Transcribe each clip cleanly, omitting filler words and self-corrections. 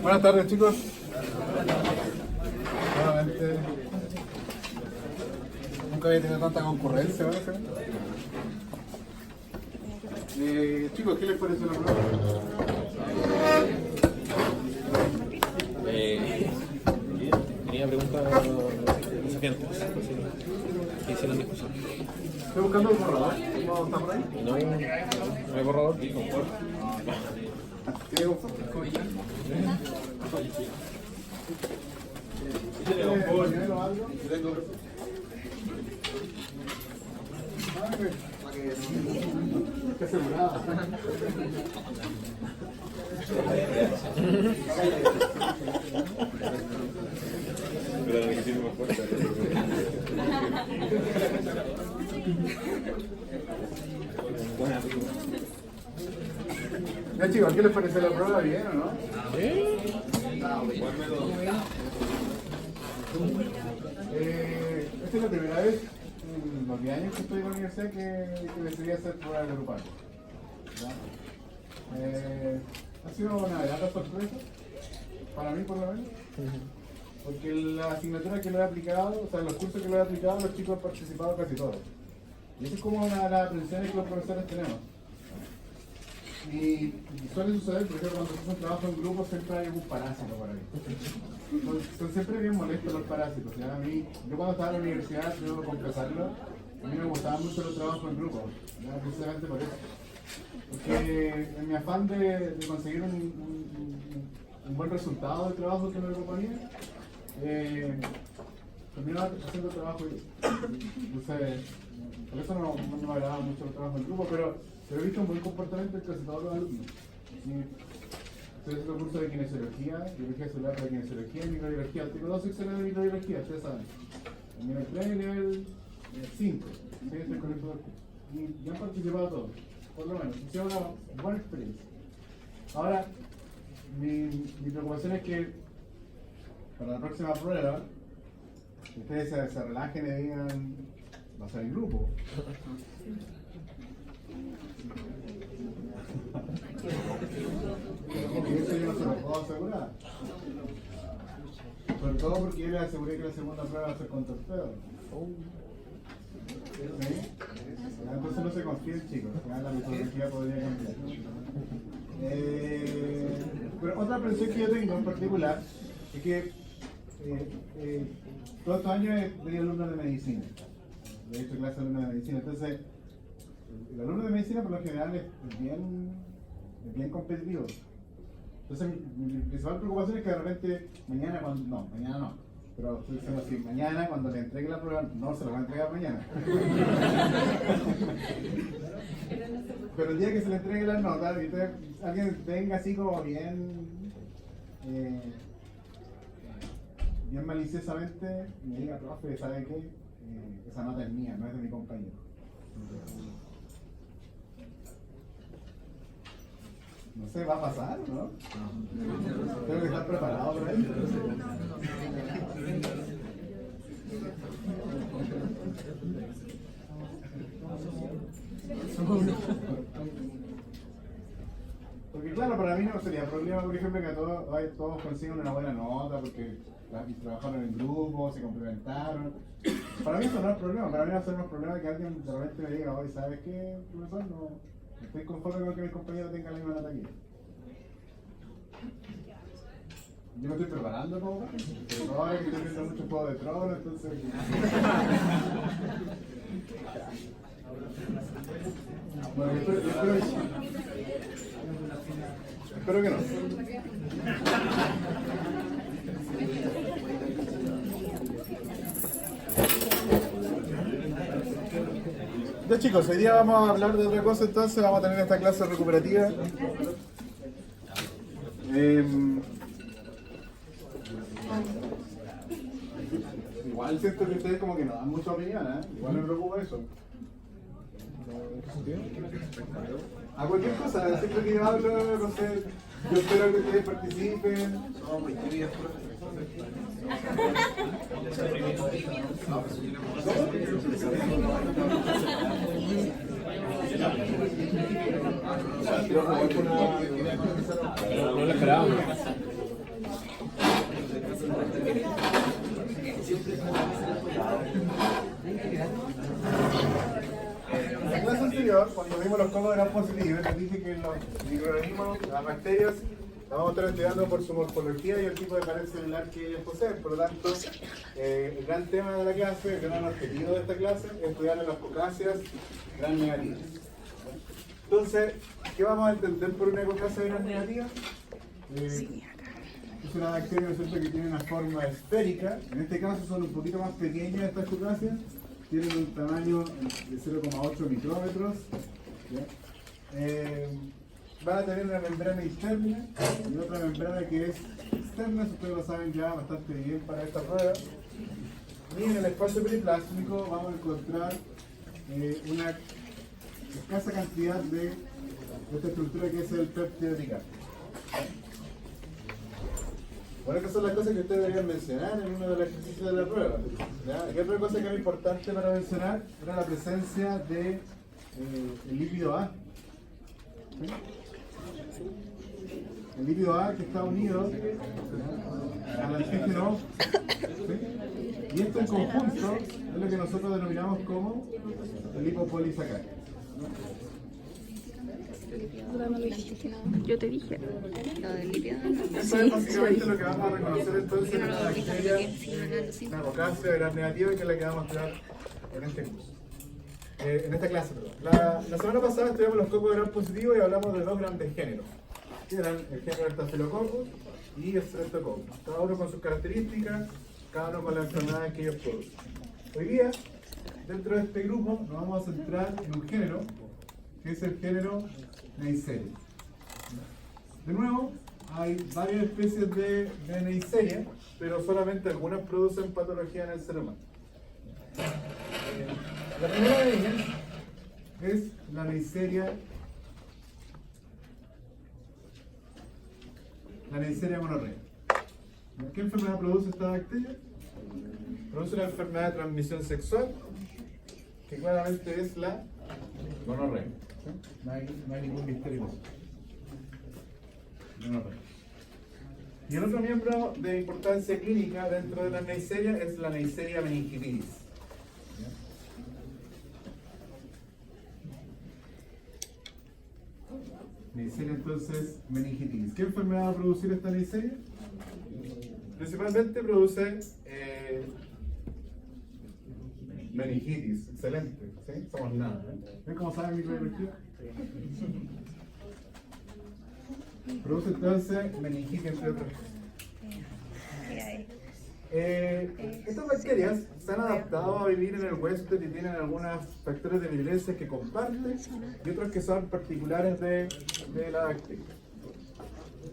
Buenas tardes, chicos. Nuevamente. Nunca había tenido tanta concurrencia, ¿no? Chicos, ¿qué les parece la prueba? Tenía preguntas desafiantes. ¿Qué hicieron discusión? Estoy buscando el borrador. ¿Cómo está por ahí? No hay borrador. ¿Tiene confort? Qué asegurada. Pero la que tiene más fuerza. Ya, chicos, ¿qué les parece la prueba? ¿Bien o no? Esta es la primera vez en los 10 años que estoy en la universidad que decidí hacer pruebas grupales. Ha sido una grata sorpresa, para mí por lo menos, porque la asignatura que lo he aplicado, o sea, los cursos que lo he aplicado, los chicos han participado casi todos. Y eso es como una de las aprensiones que los profesores tenemos. Y suele suceder, por ejemplo, cuando se hace un trabajo en grupo siempre hay un parásito por ahí. Son siempre bien molestos los parásitos. ¿Ya? Yo cuando estaba en la universidad, debo confesarlo, a mí me gustaban mucho los trabajos en grupo, ¿ya? Precisamente por eso. Porque en mi afán de conseguir un buen resultado del trabajo que me proponía, terminaba haciendo trabajo yo. Entonces, por eso no me agradaba mucho el trabajo en grupo, pero he visto un buen comportamiento en casi todos los alumnos. Estoy haciendo cursos de kinesiología, biología celular para kinesiología y microbiología. Tengo 2 secciones de microbiología, ustedes saben. El nivel 3 y el nivel 5. ¿Sí? Estoy con el curso. Y han participado todos, por lo menos. Ha sido una buena experiencia. Ahora, mi preocupación es que para la próxima prueba, ustedes se relajen y digan, va a ser en grupo. Y eso yo no se lo puedo asegurar. Sobre todo porque yo les aseguré que la segunda prueba va a ser con torpedo. ¿Sí? Entonces no se confíen, chicos. La metodología podría cambiar. Pero otra aprensión que yo tengo en particular es que todos estos años he tenido alumnos de medicina. He hecho clases de alumnos de medicina. Entonces, el alumno de medicina por lo general es bien competitivo. Entonces mi principal preocupación es que de repente mañana no, pero estoy diciendo así, mañana cuando le entregue la prueba, no se la voy a entregar mañana. Pero el día que se le entregue las notas, alguien venga así como bien maliciosamente y me diga, profe, ¿sabe qué? Esa nota es mía, no es de mi compañero. No sé, ¿va a pasar o no? Tengo que estar preparado para eso. Porque claro, para mí no sería problema, por ejemplo, que todos consigan una buena nota porque trabajaron en grupo, se complementaron. Para mí eso no es problema, para mí va a ser más problema que alguien de repente me diga, oye, ¿sabes qué, profesor? No estoy conforme con que mis compañeros tengan la misma nota que yo. Yo me estoy preparando como para eso, pero ahora que estoy viendo mucho Juego de Tronos, entonces... Bueno, espero que no. Ya chicos, hoy día vamos a hablar de otra cosa, entonces vamos a tener esta clase recuperativa. Igual siento que ustedes como que no dan mucha opinión, ¿eh? Igual me preocupa eso. A cualquier cosa, siempre que yo hablo, no sé, yo espero que ustedes participen. No lo esperábamos. En la clase anterior, cuando vimos los cocos gram positivos, les dije que los microorganismos, las bacterias, las vamos a estar estudiando por su morfología y el tipo de pared celular que ellos poseen. Por lo tanto, el gran tema de la clase, el gran objetivo de esta clase, es estudiar las focáceas gram negativas. Entonces, ¿qué vamos a entender por una ecocácea gram negativa? Es una bacteria, ¿no es cierto?, que tiene una forma esférica. En este caso son un poquito más pequeñas estas ecocáceas. Tienen un tamaño de 0,8 micrómetros. Van a tener una membrana interna y otra membrana que es externa, si ustedes lo saben ya bastante bien para esta prueba. Y en el espacio periplástico vamos a encontrar una escasa cantidad de esta estructura que es el péptido uricárico. Bueno, estas son las cosas que ustedes deberían mencionar en uno de los ejercicios de la prueba. ¿Ya? Y otra cosa que era importante para mencionar era la presencia de el lípido A. ¿Sí? El lípido A que está unido al antígeno. ¿Sí? Y esto en conjunto es lo que nosotros denominamos como el lipopolisacárido. Yo te dije. Lo del lípido. Eso es básicamente lo que vamos a reconocer entonces en la bacteria, una ecocácea gram negativa, que es la que vamos a estudiar en este curso. En esta clase, perdón. La semana pasada estudiamos los cocos gram positivos y hablamos de dos grandes géneros, que eran el género Staphylococcus y el Streptococcus. Cada uno con sus características, cada uno con las enfermedades que ellos producen. Hoy día, dentro de este grupo, nos vamos a centrar en un género, que es el género Neisseria. De nuevo, hay varias especies de Neisseria, pero solamente algunas producen patología en el ser humano. La primera de ellas es la Neisseria gonorrea. ¿Qué enfermedad produce esta bacteria? Produce una enfermedad de transmisión sexual, que claramente es la gonorrea. No hay ningún misterio. Y el otro miembro de importancia clínica dentro de la Neisseria es la Neisseria meningitidis. Neisseria entonces meningitidis. ¿Qué enfermedad va a producir esta Neisseria? Principalmente produce meningitis. Excelente, ¿sí? Somos nada. ¿Ven cómo saben microbiología? Produce entonces meningitis, entre otras cosas. Estas bacterias se han adaptado a vivir en el huésped y tienen algunos factores de virulencia que comparten y otros que son particulares de la bacteria.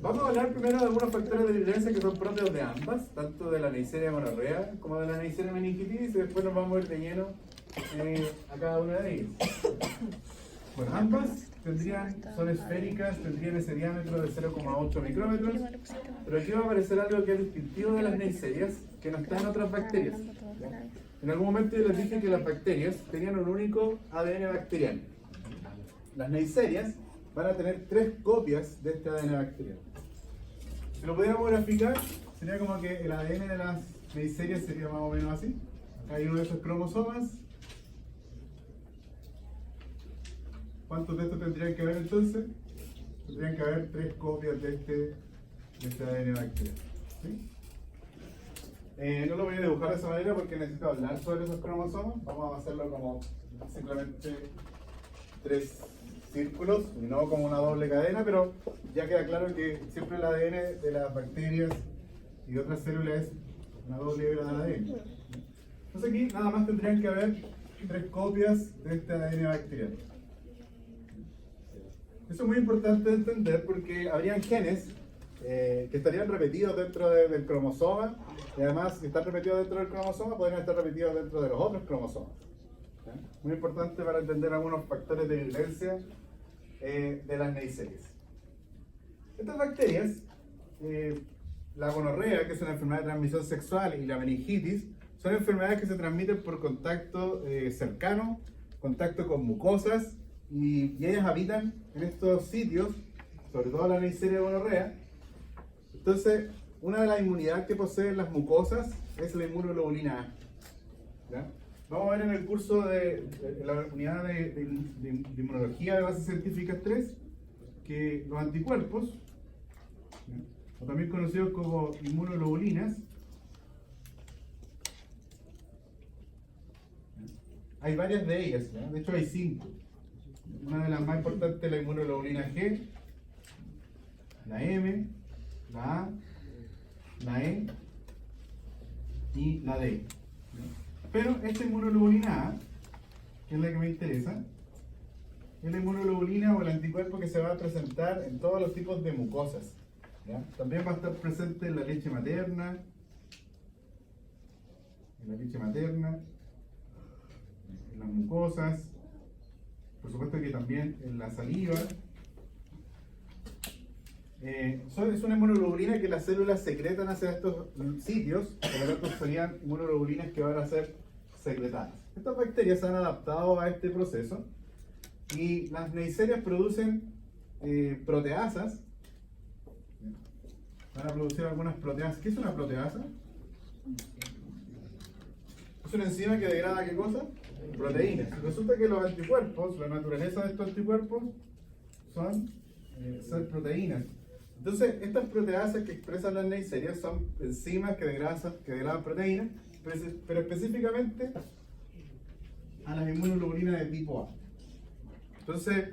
Vamos a hablar primero de algunos factores de virulencia que son propios de ambas, tanto de la Neisseria gonorrea como de la Neisseria meningitidis, y después nos vamos a ir de lleno a cada una de ellas. Bueno, ambas son esféricas, tendrían ese diámetro de 0,8 micrómetros, pero aquí va a aparecer algo que es distintivo de las Neisserias, que no está en otras bacterias. En algún momento yo les dije que las bacterias tenían un único ADN bacteriano. Las Neisserias van a tener 3 copias de este ADN bacteriano. Si lo pudiéramos graficar, sería como que el ADN de las Neisserias sería más o menos así. Acá hay uno de esos cromosomas. ¿Cuántos de estos tendrían que haber entonces? Tendrían que haber 3 copias de este ADN bacteriano. ¿Sí? No lo voy a dibujar de esa manera porque necesito hablar sobre esos cromosomas. Vamos a hacerlo como simplemente 3 círculos, y no como una doble cadena, pero ya queda claro que siempre el ADN de las bacterias y de otras células es una doble hebra de ADN. Entonces aquí nada más tendrían que haber 3 copias de este ADN bacteriano. Eso es muy importante de entender porque habrían genes que estarían repetidos dentro del cromosoma, y además si están repetidos dentro del cromosoma podrían estar repetidos dentro de los otros cromosomas. Muy importante para entender algunos factores de virulencia de las Neisserias. Estas bacterias, la gonorrea, que es una enfermedad de transmisión sexual, y la meningitis, son enfermedades que se transmiten por contacto cercano, contacto con mucosas, y ellas habitan en estos sitios, sobre todo la Neisseria gonorrea. Entonces, una de las inmunidades que poseen las mucosas es la inmunoglobulina A. ¿Ya? Vamos a ver en el curso de la unidad de inmunología de bases científicas 3 que los anticuerpos, ¿ya?, o también conocidos como inmunoglobulinas, hay varias de ellas, ¿ya? De hecho hay 5. Una de las más importantes es la inmunoglobulina G, la M, la A, la E y la D. Pero esta inmunoglobulina A, que es la que me interesa, es la inmunoglobulina o el anticuerpo que se va a presentar en todos los tipos de mucosas, ¿ya? También va a estar presente en la leche materna, en las mucosas, por supuesto que también en la saliva. Es una inmunoglobulina que las células secretan hacia estos sitios, por lo tanto serían inmunoglobulinas que van a ser secretadas. Estas bacterias se han adaptado a este proceso y las neiserias producen proteasas. Van a producir algunas proteasas. ¿Qué es una proteasa? Es una enzima que degrada ¿qué cosa? Proteínas. Resulta que los anticuerpos, la naturaleza de estos anticuerpos son ser proteínas. Entonces, estas proteasas que expresan las neiserias son enzimas que degradan proteínas, pero específicamente a las inmunoglobulinas de tipo A. Entonces,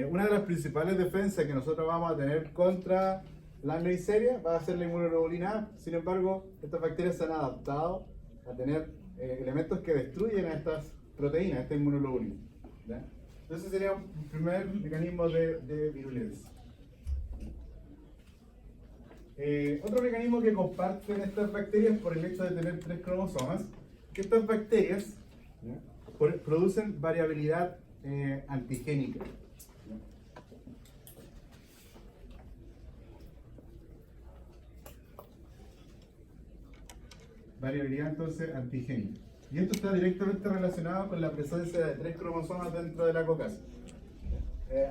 una de las principales defensas que nosotros vamos a tener contra las neiserias va a ser la inmunoglobulina A. Sin embargo, estas bacterias se han adaptado a tener elementos que destruyen a estas proteínas, a esta inmunoglobulina, ¿ya? Entonces sería un primer mecanismo de virulencia. Otro mecanismo que comparten estas bacterias por el hecho de tener 3 cromosomas, que estas bacterias, ¿ya?, producen variabilidad antigénica. ¿Ya? Variabilidad entonces antigénica. Y esto está directamente relacionado con la presencia de 3 cromosomas dentro de la cocasa.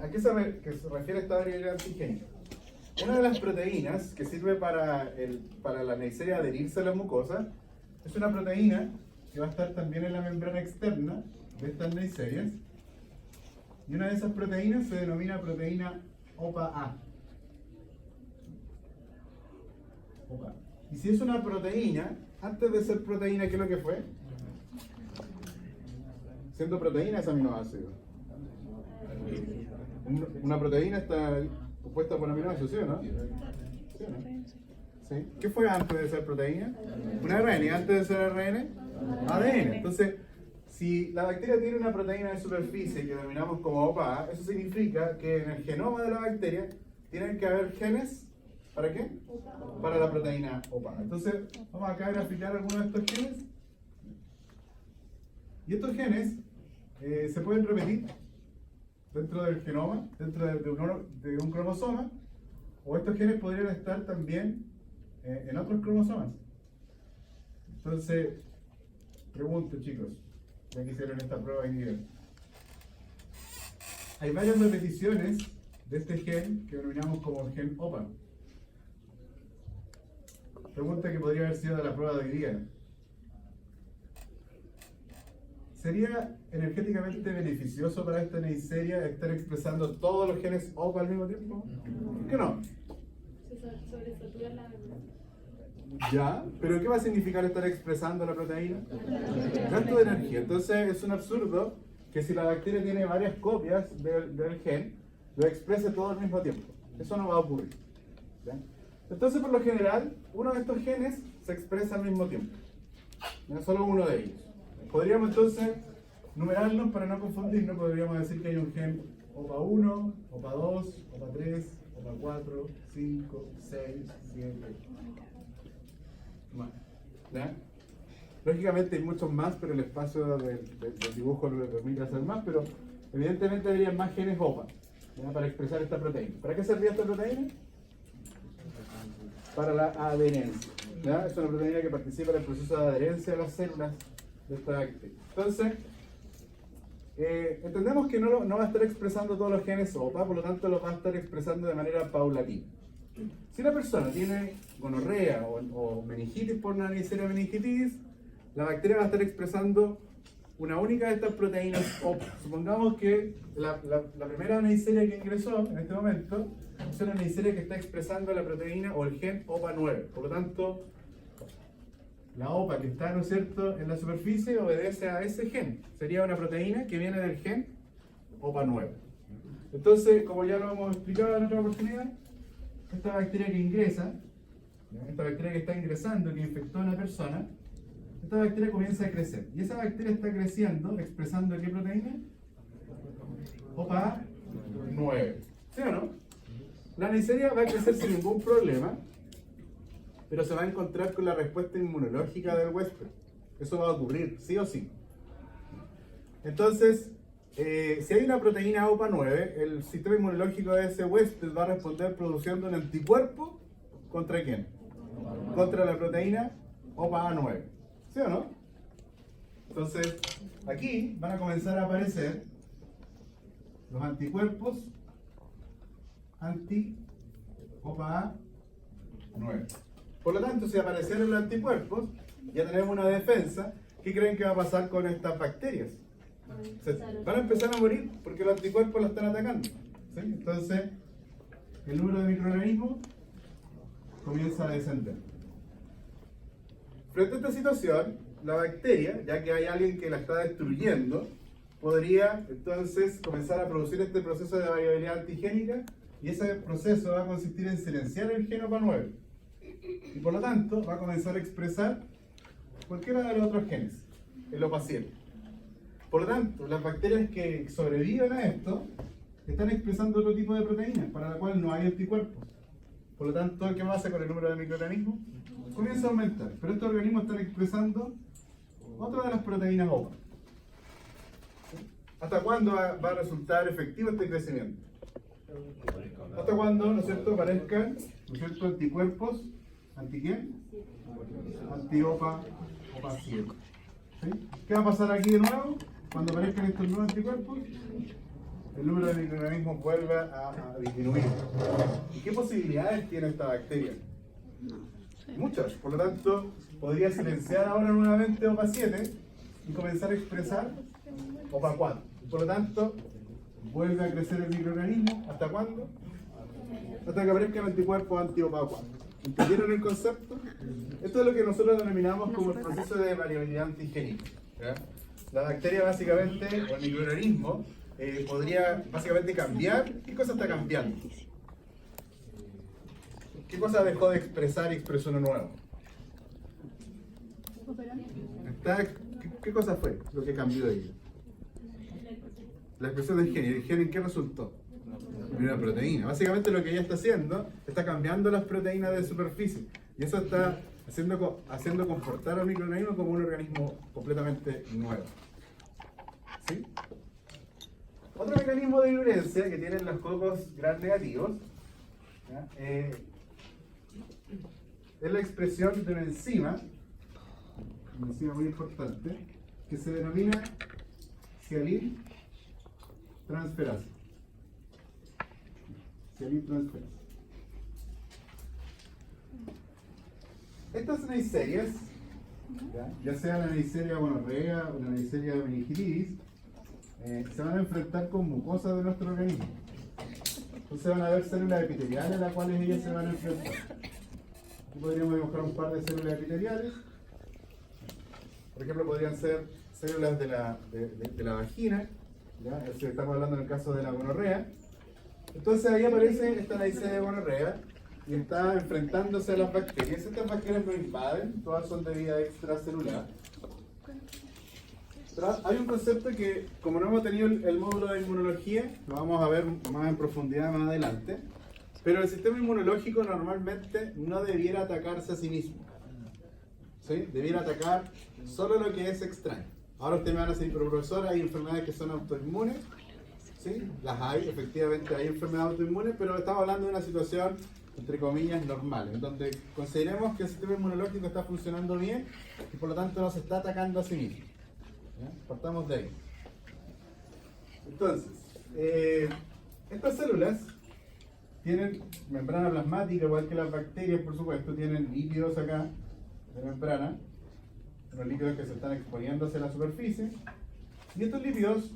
¿A qué se refiere esta variabilidad antigénica? Una de las proteínas que sirve para la neisseria adherirse a la mucosa es una proteína que va a estar también en la membrana externa de estas neisserias. Y una de esas proteínas se denomina proteína OPA-A. Y si es una proteína, antes de ser proteína, ¿qué es lo que fue? Siendo proteína es aminoácido. Una proteína está compuesta por aminoácidos, ¿sí o no? ¿Sí o no? ¿Sí? ¿Qué fue antes de ser proteína? Un ARN. ¿Y antes de ser ARN? ADN. Entonces, si la bacteria tiene una proteína de superficie que denominamos como OPA, eso significa que en el genoma de la bacteria tienen que haber genes. ¿Para qué? Para la proteína OPA. Entonces, vamos acá a graficar algunos de estos genes. Y estos genes se pueden repetir dentro del genoma, dentro de un cromosoma, o estos genes podrían estar también en otros cromosomas. Entonces, pregunto, chicos, ya que hicieron esta prueba individual. Hay varias repeticiones de este gen que denominamos como el gen OPA. Pregunta que podría haber sido de la prueba de hoy día. ¿Sería energéticamente beneficioso para esta neisseria estar expresando todos los genes OPA al mismo tiempo? ¿Por qué no? Se sobresatura la membrana. Ya, pero ¿qué va a significar estar expresando la proteína? Gasto de energía. Entonces es un absurdo que si la bacteria tiene varias copias del gen, lo exprese todo al mismo tiempo. Eso no va a ocurrir. ¿Ya? Entonces, por lo general, uno de estos genes se expresa al mismo tiempo. No solo uno de ellos. Podríamos entonces numerarlos para no confundirnos. Podríamos decir que hay un gen OPA1, OPA2, OPA3, OPA4, 5, 6, 7. Más. ¿Ya? Lógicamente hay muchos más, pero el espacio del dibujo lo permite hacer más, pero evidentemente habría más genes OPA, ¿ya?, para expresar esta proteína. ¿Para qué servía esta proteína? Para la adherencia. ¿Ya? Es una proteína que participa en el proceso de adherencia a las células de esta bacteria. Entonces, entendemos que no va a estar expresando todos los genes OPA, por lo tanto los va a estar expresando de manera paulatina. Si una persona tiene gonorrea o meningitis por una Neisseria meningitidis, la bacteria va a estar expresando una única de estas proteínas OPA. Supongamos que la primera Neisseria que ingresó en este momento es una Neisseria que está expresando la proteína o el gen OPA9. Por lo tanto, la OPA que está, ¿no es cierto?, en la superficie obedece a ese gen. Sería una proteína que viene del gen OPA9. Entonces, como ya lo hemos explicado en otra oportunidad, esta bacteria que ingresa, esta bacteria que está ingresando, que infectó a una persona, esta bacteria comienza a crecer. Y esa bacteria está creciendo, expresando ¿qué proteína? OPA9. ¿Sí o no? La Neisseria va a crecer sin ningún problema, pero se va a encontrar con la respuesta inmunológica del huésped. Eso va a ocurrir, sí o sí. Entonces, si hay una proteína OPA9, el sistema inmunológico de ese huésped va a responder produciendo un anticuerpo ¿contra quién? Contra la proteína OPA9. ¿Sí o no? Entonces, aquí van a comenzar a aparecer los anticuerpos anti-OPA9. Por lo tanto, si aparecieron los anticuerpos, ya tenemos una defensa. ¿Qué creen que va a pasar con estas bacterias? Van a empezar a morir porque los anticuerpos la están atacando. ¿Sí? Entonces, el número de microorganismos comienza a descender. Frente a esta situación, la bacteria, ya que hay alguien que la está destruyendo, podría entonces comenzar a producir este proceso de variabilidad antigénica, y ese proceso va a consistir en silenciar el gen OPA9. Y por lo tanto, va a comenzar a expresar cualquiera de los otros genes, el OPA7. Por lo tanto, las bacterias que sobreviven a esto están expresando otro tipo de proteínas para la cual no hay anticuerpos. Por lo tanto, ¿qué pasa con el número de microorganismos? Comienza a aumentar, pero estos organismos están expresando otra de las proteínas OPA. ¿Hasta cuándo va a resultar efectivo este crecimiento? Hasta cuando, ¿no es cierto?, aparezcan, ¿no es cierto?, anticuerpos, ¿anti quién? Anti-OPA, OPA7. ¿Sí? ¿Qué va a pasar aquí de nuevo? Cuando aparezcan estos nuevos anticuerpos, el número de microorganismos vuelve a disminuir. ¿Y qué posibilidades tiene esta bacteria? Muchas. Por lo tanto, podría silenciar ahora nuevamente OPA7 y comenzar a expresar OPA4. Por lo tanto, vuelve a crecer el microorganismo. ¿Hasta cuándo? Hasta que aparezcan anticuerpos anti-OPA4. ¿Entendieron el concepto? Esto es lo que nosotros denominamos como el proceso de variabilidad antigénica. ¿Ya? La bacteria básicamente, o el microorganismo, podría básicamente cambiar. ¿Qué cosa está cambiando? ¿Qué cosa dejó de expresar y expresó uno nuevo? ¿Qué cosa fue lo que cambió de ella? La expresión del gen. ¿Y el gen en qué resultó? En una proteína. Básicamente lo que ella está haciendo, está cambiando las proteínas de superficie. Y eso está haciendo comportar al microorganismo como un organismo completamente nuevo. ¿Sí? Otro mecanismo de virulencia que tienen los cocos gram negativos, ¿ya? Es la expresión de una enzima muy importante, que se denomina sialintransferasa. Sialintransferasa. Estas neiserias, ya sea la Neisseria gonorrea o la Neisseria meningitidis, se van a enfrentar con mucosas de nuestro organismo. Entonces van a haber células epiteliales a las cuales ellas se van a enfrentar. Aquí podríamos dibujar un par de células epiteliales. Por ejemplo, podrían ser células de la vagina, ¿ya? Estamos hablando en el caso de la gonorrea. Entonces ahí aparece esta Neisseria gonorrea y está enfrentándose a las bacterias. Estas bacterias no invaden, todas son de vida extracelular. Pero hay un concepto que, como no hemos tenido el módulo de inmunología, lo vamos a ver más en profundidad más adelante, pero el sistema inmunológico normalmente no debiera atacarse a sí mismo. ¿Sí? Debiera atacar solo lo que es extraño. Ahora ustedes me van a decir, pero profesor, hay enfermedades que son autoinmunes. ¿Sí? Las hay, efectivamente hay enfermedades autoinmunes, pero estamos hablando de una situación, entre comillas, normal, en donde consideremos que el sistema inmunológico está funcionando bien y por lo tanto no se está atacando a sí mismo. ¿Ya? Partamos de ahí. Entonces, estas células tienen membrana plasmática, igual que las bacterias, por supuesto, tienen lípidos acá de membrana, los lípidos que se están exponiendo hacia la superficie, y estos lípidos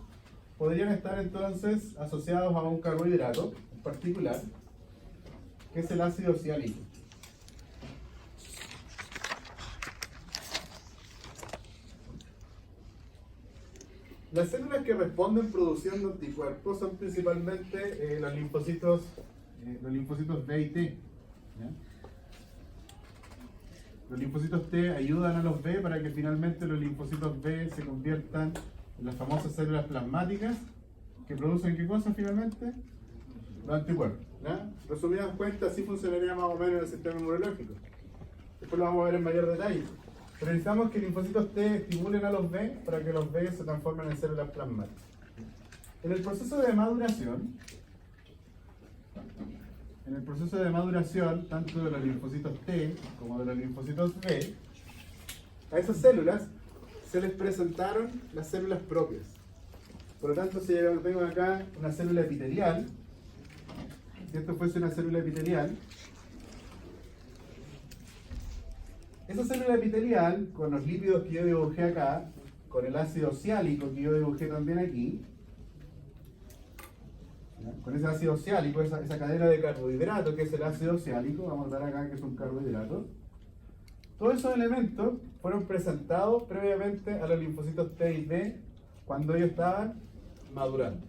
podrían estar entonces asociados a un carbohidrato en particular, que es el ácido ciálico. Las células que responden produciendo anticuerpos son principalmente los linfocitos B y T. ¿Ya? Los linfocitos T ayudan a los B para que finalmente los linfocitos B se conviertan en las famosas células plasmáticas que producen ¿qué cosa finalmente? Los anticuerpos. ¿Ya? Resumidas cuentas, así funcionaría más o menos el sistema inmunológico. Después lo vamos a ver en mayor detalle. Pero necesitamos que linfocitos T estimulen a los B para que los B se transformen en células plasmáticas. En el proceso de maduración, tanto de los linfocitos T como de los linfocitos B, a esas células se les presentaron las células propias. Por lo tanto, si yo tengo acá una célula epitelial, si esto fuese una célula epitelial, esa célula epitelial, con los lípidos que yo dibujé acá, con el ácido ciálico que yo dibujé también aquí, ¿ya? Con ese ácido ciálico, esa cadena de carbohidratos que es el ácido ciálico, vamos a dar acá que es un carbohidrato, todos esos elementos fueron presentados previamente a los linfocitos T y B cuando ellos estaban madurando.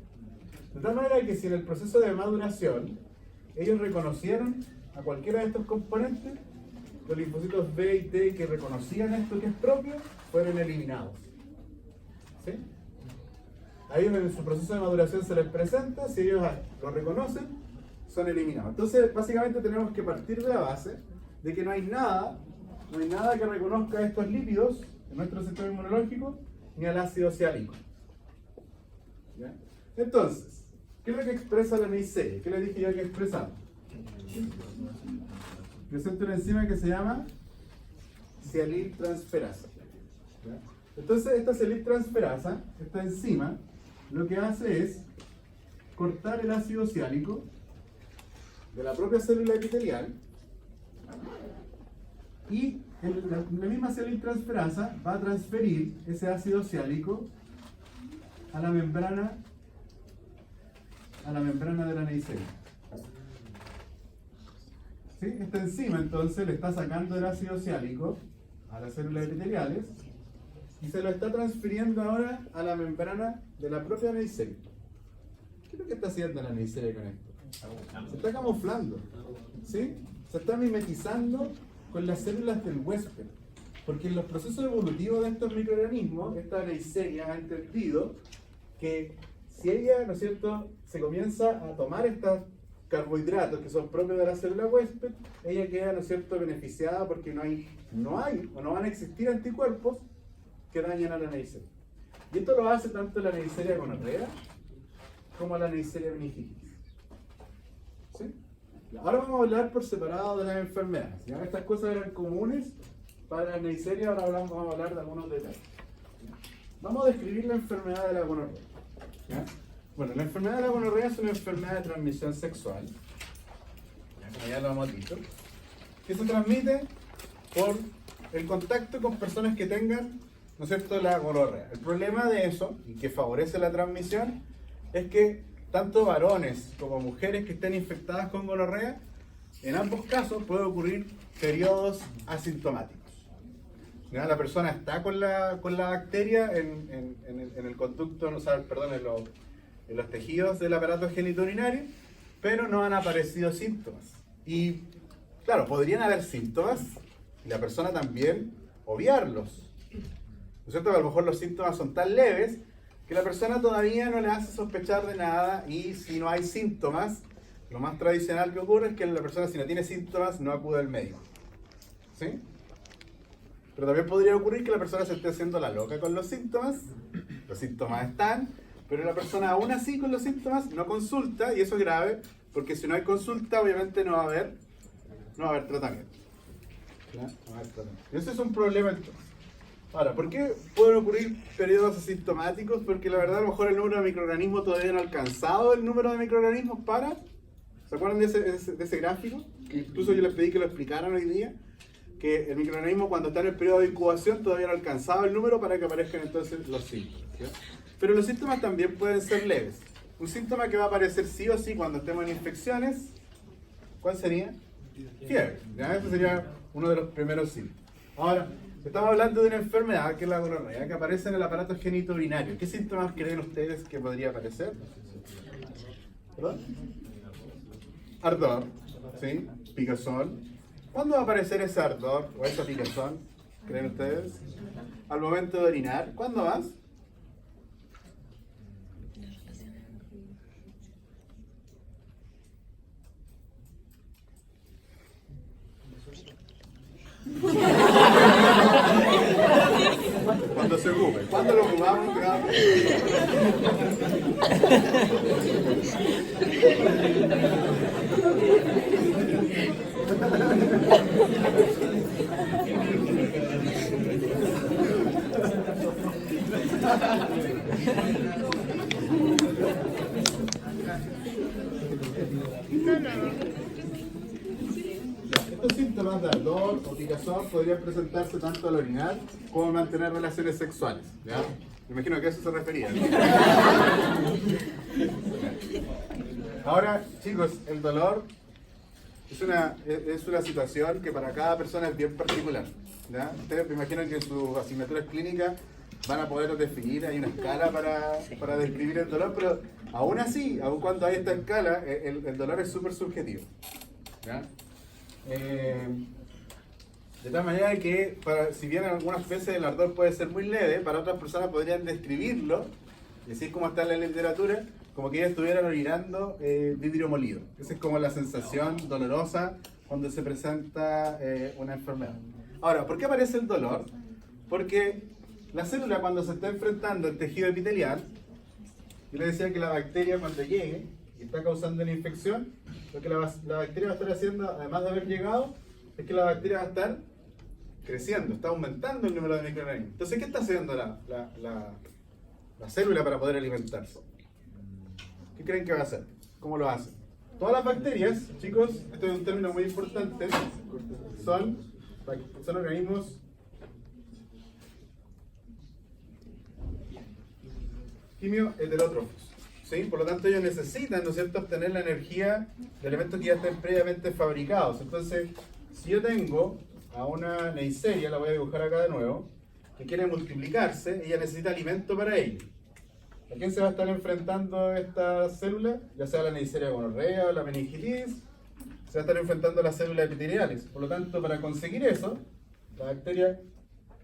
De tal manera que si en el proceso de maduración ellos reconocieron a cualquiera de estos componentes, los linfocitos B y T que reconocían esto que es propio, fueron eliminados. ¿Sí? A ellos en su proceso de maduración se les presenta, si ellos lo reconocen, son eliminados. Entonces, básicamente tenemos que partir de la base de que no hay nada que reconozca estos lípidos en nuestro sistema inmunológico, ni al ácido ciálico. ¿Ya? Entonces, ¿qué es lo que expresa la NICE? ¿Qué les dije yo que expresamos? Presenta una enzima que se llama cialiltransferasa. ¿Ya? Entonces, esta cialiltransferasa, esta enzima, lo que hace es cortar el ácido ciálico de la propia célula epitelial y la misma cialiltransferasa va a transferir ese ácido ciálico a la membrana de la neisseria. ¿Sí? Esta enzima entonces le está sacando el ácido ciálico a las células epiteliales y se lo está transfiriendo ahora a la membrana de la propia neisseria. ¿Qué es lo que está haciendo la neisseria con esto? Se está camuflando, ¿sí? Se está mimetizando con las células del huésped, porque en los procesos evolutivos de estos microorganismos, esta neisseria ha entendido que si ella, ¿no es cierto?, se comienza a tomar estos carbohidratos que son propios de la célula huésped, ella queda, ¿no es cierto?, beneficiada porque no hay o no van a existir anticuerpos que dañen a la neisseria. Y esto lo hace tanto la Neisseria gonorrea como la Neisseria meningitis. ¿Sí? Ahora vamos a hablar por separado de las enfermedades. ¿Ya? Estas cosas eran comunes para la Neisseria, ahora vamos a hablar de algunos detalles. Vamos a describir la enfermedad de la gonorrea. ¿Ya? Bueno, la enfermedad de la gonorrea es una enfermedad de transmisión sexual, como ya lo hemos dicho, que se transmite por el contacto con personas que tengan, ¿no es cierto?, la gonorrea. El problema de eso, y que favorece la transmisión, es que tanto varones como mujeres que estén infectadas con gonorrea, en ambos casos puede ocurrir periodos asintomáticos. ¿Ya? La persona está con la bacteria en el conducto, o sea, perdón, en los tejidos del aparato genitourinario, pero no han aparecido síntomas. Y claro, podrían haber síntomas y la persona también obviarlos. ¿No es cierto? A lo mejor los síntomas son tan leves que la persona todavía no le hace sospechar de nada, y si no hay síntomas, lo más tradicional que ocurre es que la persona, si no tiene síntomas, no acude al médico. ¿Sí? Pero también podría ocurrir que la persona se esté haciendo la loca con los síntomas están, pero la persona aún así con los síntomas no consulta, y eso es grave, porque si no hay consulta obviamente no va a haber tratamiento. ¿Ya? No va a haber tratamiento. Y ese es un problema entonces. Ahora, ¿por qué pueden ocurrir periodos asintomáticos? Porque la verdad a lo mejor el número de microorganismos todavía no ha alcanzado el número de microorganismos para ¿Se acuerdan de ese gráfico? Que incluso yo les pedí que lo explicaran hoy día. Que el microorganismo cuando está en el periodo de incubación todavía no alcanzaba el número para que aparezcan entonces los síntomas. ¿Sí? Pero los síntomas también pueden ser leves. Un síntoma que va a aparecer sí o sí cuando estemos en infecciones, ¿cuál sería? Fiebre. ¿Ya? Este sería uno de los primeros síntomas. Ahora, estamos hablando de una enfermedad que es la gonorrea, que aparece en el aparato genitourinario. ¿Qué síntomas creen ustedes que podría aparecer? ¿Perdón? Ardor, ¿sí? Picazón. ¿Cuándo va a aparecer ese ardor o esa picazón? ¿Creen ustedes? Al momento de orinar. ¿Cuándo más? Cuando se ocupe. ¿Cuándo lo ocupamos? Estos síntomas de ardor o picazón podrían presentarse tanto al orinar como al mantener relaciones sexuales. ¿Ya? Me imagino que a eso se refería. Ahora, chicos, el dolor es una situación que para cada persona es bien particular. ¿Ya? Ustedes me imaginan que en sus asignaturas clínicas van a poder definir, hay una escala para describir el dolor, pero aún así, aun cuando hay esta escala, el dolor es súper subjetivo. ¿Ya? De tal manera que, si bien algunas veces el ardor puede ser muy leve, para otras personas podrían describirlo, y así como está en la literatura, como que ellos estuvieran orinando vidrio molido. Esa es como la sensación dolorosa cuando se presenta una enfermedad. Ahora, ¿por qué aparece el dolor? Porque la célula, cuando se está enfrentando al tejido epitelial, yo les decía que la bacteria cuando llegue y está causando una infección, lo que la bacteria va a estar haciendo, además de haber llegado, es que la bacteria va a estar creciendo, está aumentando el número de microorganismos. Entonces, ¿qué está haciendo la célula para poder alimentarse? ¿Qué creen que va a hacer? ¿Cómo lo hace? Todas las bacterias, chicos, esto es un término muy importante, son organismos quimioheterótrofos. ¿Sí? Por lo tanto, ellos necesitan, ¿no es cierto?, obtener la energía de elementos que ya estén previamente fabricados. Entonces, si yo tengo a una Neisseria, la voy a dibujar acá de nuevo, que quiere multiplicarse, ella necesita alimento para ello. ¿A quién se va a estar enfrentando esta célula? Ya sea la Neisseria gonorrea o la meningitis, se va a estar enfrentando a las células epiteliales. Por lo tanto, para conseguir eso, la bacteria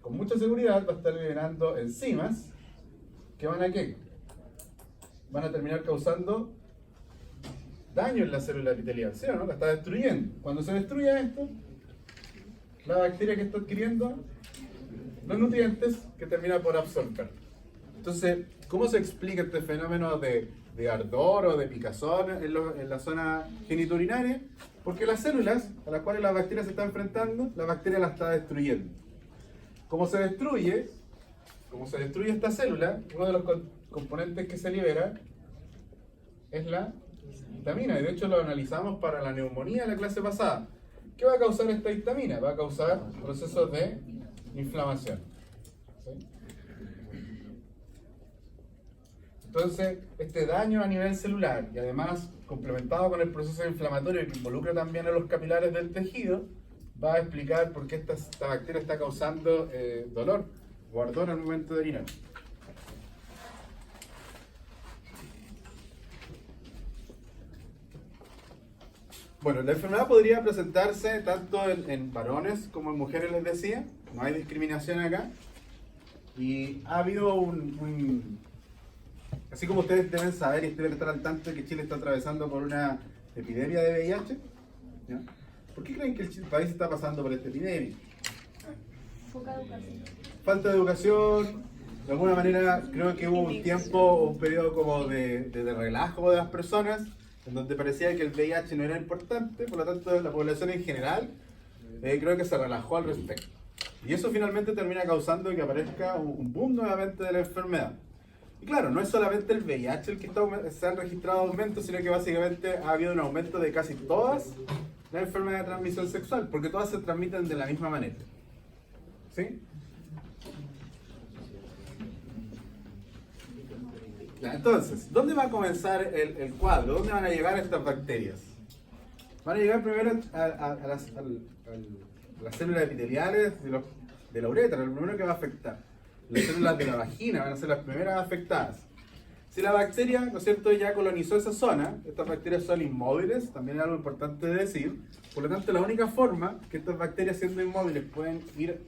con mucha seguridad va a estar liberando enzimas que van a ¿qué? Van a terminar causando daño en la célula epitelial, ¿sí o no? La está destruyendo. Cuando se destruye esto, la bacteria que está adquiriendo los nutrientes que termina por absorber. Entonces, ¿cómo se explica este fenómeno de ardor o de picazón en la zona genitourinaria? Porque las células a las cuales la bacteria se está enfrentando, la bacteria la está destruyendo. Como se destruye esta célula, uno de los componentes que se libera es la histamina, y de hecho lo analizamos para la neumonía en la clase pasada. ¿Qué va a causar esta histamina? Va a causar procesos de inflamación. ¿Sí? Entonces, este daño a nivel celular, y además complementado con el proceso inflamatorio que involucra también a los capilares del tejido, va a explicar por qué esta bacteria está causando dolor o ardor al momento de orinar. Bueno, la enfermedad podría presentarse tanto en varones como en mujeres, les decía. No hay discriminación acá. Y ha habido así como ustedes deben saber y deben estar al tanto de que Chile está atravesando por una epidemia de VIH, ¿ya? ¿Por qué creen que el país está pasando por esta epidemia? Poca educación. Falta de educación. De alguna manera creo que hubo un tiempo, un periodo como de relajo de las personas, en donde parecía que el VIH no era importante, por lo tanto la población en general creo que se relajó al respecto. Y eso finalmente termina causando que aparezca un boom nuevamente de la enfermedad. Y claro, no es solamente el VIH el que se han registrado aumentos, sino que básicamente ha habido un aumento de casi todas las enfermedades de transmisión sexual, porque todas se transmiten de la misma manera. ¿Sí? Ya, entonces, ¿dónde va a comenzar el cuadro? ¿Dónde van a llegar estas bacterias? Van a llegar primero a las células epiteliales de la uretra, lo primero que va a afectar. Las células de la vagina van a ser las primeras afectadas. Si la bacteria, ¿no es cierto?, ya colonizó esa zona, estas bacterias son inmóviles, también es algo importante de decir. Por lo tanto, la única forma que estas bacterias, siendo inmóviles, pueden ir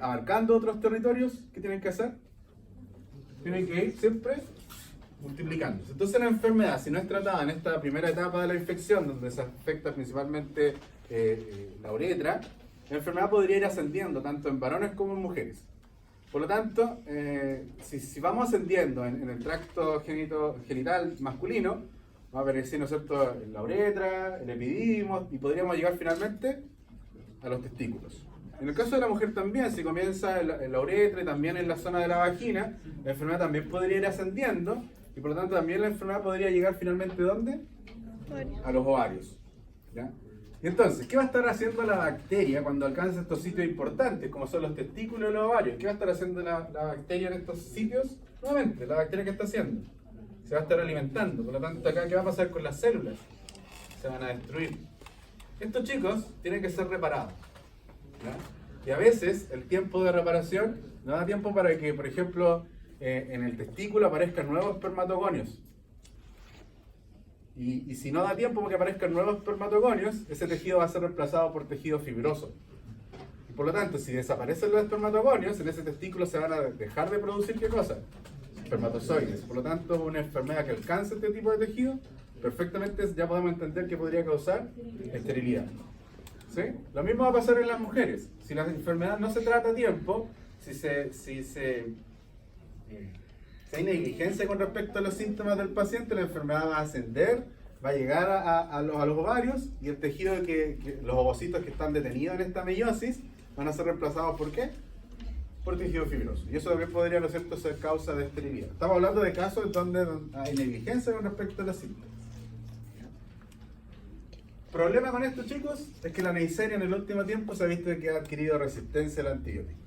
abarcando otros territorios, ¿qué tienen que hacer? Tienen que ir siempre multiplicándose. Entonces la enfermedad, si no es tratada en esta primera etapa de la infección, donde se afecta principalmente la uretra, la enfermedad podría ir ascendiendo tanto en varones como en mujeres. Por lo tanto, si vamos ascendiendo en el tracto genital masculino, va a aparecer, ¿no es cierto?, en la uretra, el epididimo, y podríamos llegar finalmente a los testículos. En el caso de la mujer también, si comienza en la uretra y también en la zona de la vagina, la enfermedad también podría ir ascendiendo, y por lo tanto también la enfermedad podría llegar finalmente ¿dónde? A los ovarios. ¿Ya? Y entonces, ¿qué va a estar haciendo la bacteria cuando alcance estos sitios importantes, como son los testículos y los ovarios? ¿Qué va a estar haciendo la bacteria en estos sitios? Nuevamente, la bacteria, ¿qué está haciendo? Se va a estar alimentando. Por lo tanto, acá, ¿qué va a pasar con las células? Se van a destruir. Estos chicos tienen que ser reparados. ¿Ya? Y a veces, el tiempo de reparación no da tiempo para que, por ejemplo, en el testículo aparezcan nuevos espermatogonios. Y si no da tiempo para que aparezcan nuevos espermatogonios, ese tejido va a ser reemplazado por tejido fibroso. Y por lo tanto, si desaparecen los espermatogonios, en ese testículo se van a dejar de producir ¿qué cosa? Espermatozoides. Por lo tanto, una enfermedad que alcance este tipo de tejido, perfectamente ya podemos entender que podría causar esterilidad. ¿Sí? Lo mismo va a pasar en las mujeres. Si la enfermedad no se trata a tiempo, si hay negligencia con respecto a los síntomas del paciente, la enfermedad va a ascender, va a llegar a los ovarios, y el tejido los ovocitos que están detenidos en esta meiosis van a ser reemplazados ¿por qué? Por tejido fibroso. Y eso también podría, ¿no es cierto?, ser causa de esterilidad. Estamos hablando de casos donde hay negligencia con respecto a los síntomas. El problema con esto, chicos, es que la Neisseria en el último tiempo se ha visto que ha adquirido resistencia al antibiótico.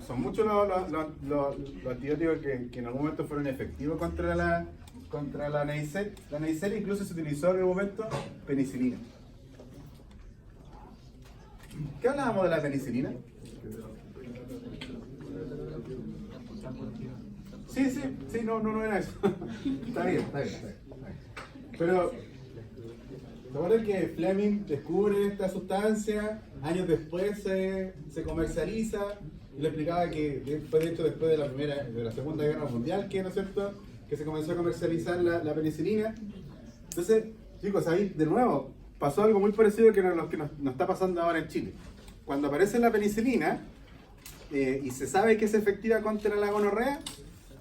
Son muchos los antibióticos que en algún momento fueron efectivos contra la Neisseria. La Neisseria incluso se utilizó en algún momento penicilina. ¿Qué hablábamos de la penicilina? Sí, no era eso. Está bien. Pero recuerden que Fleming descubre esta sustancia, años después se comercializa, y le explicaba que fue de hecho después de la Segunda Guerra Mundial ¿no es cierto?, que se comenzó a comercializar la penicilina. Entonces, chicos, ahí de nuevo pasó algo muy parecido que lo que nos está pasando ahora en Chile. Cuando aparece la penicilina y se sabe que es efectiva contra la gonorrea,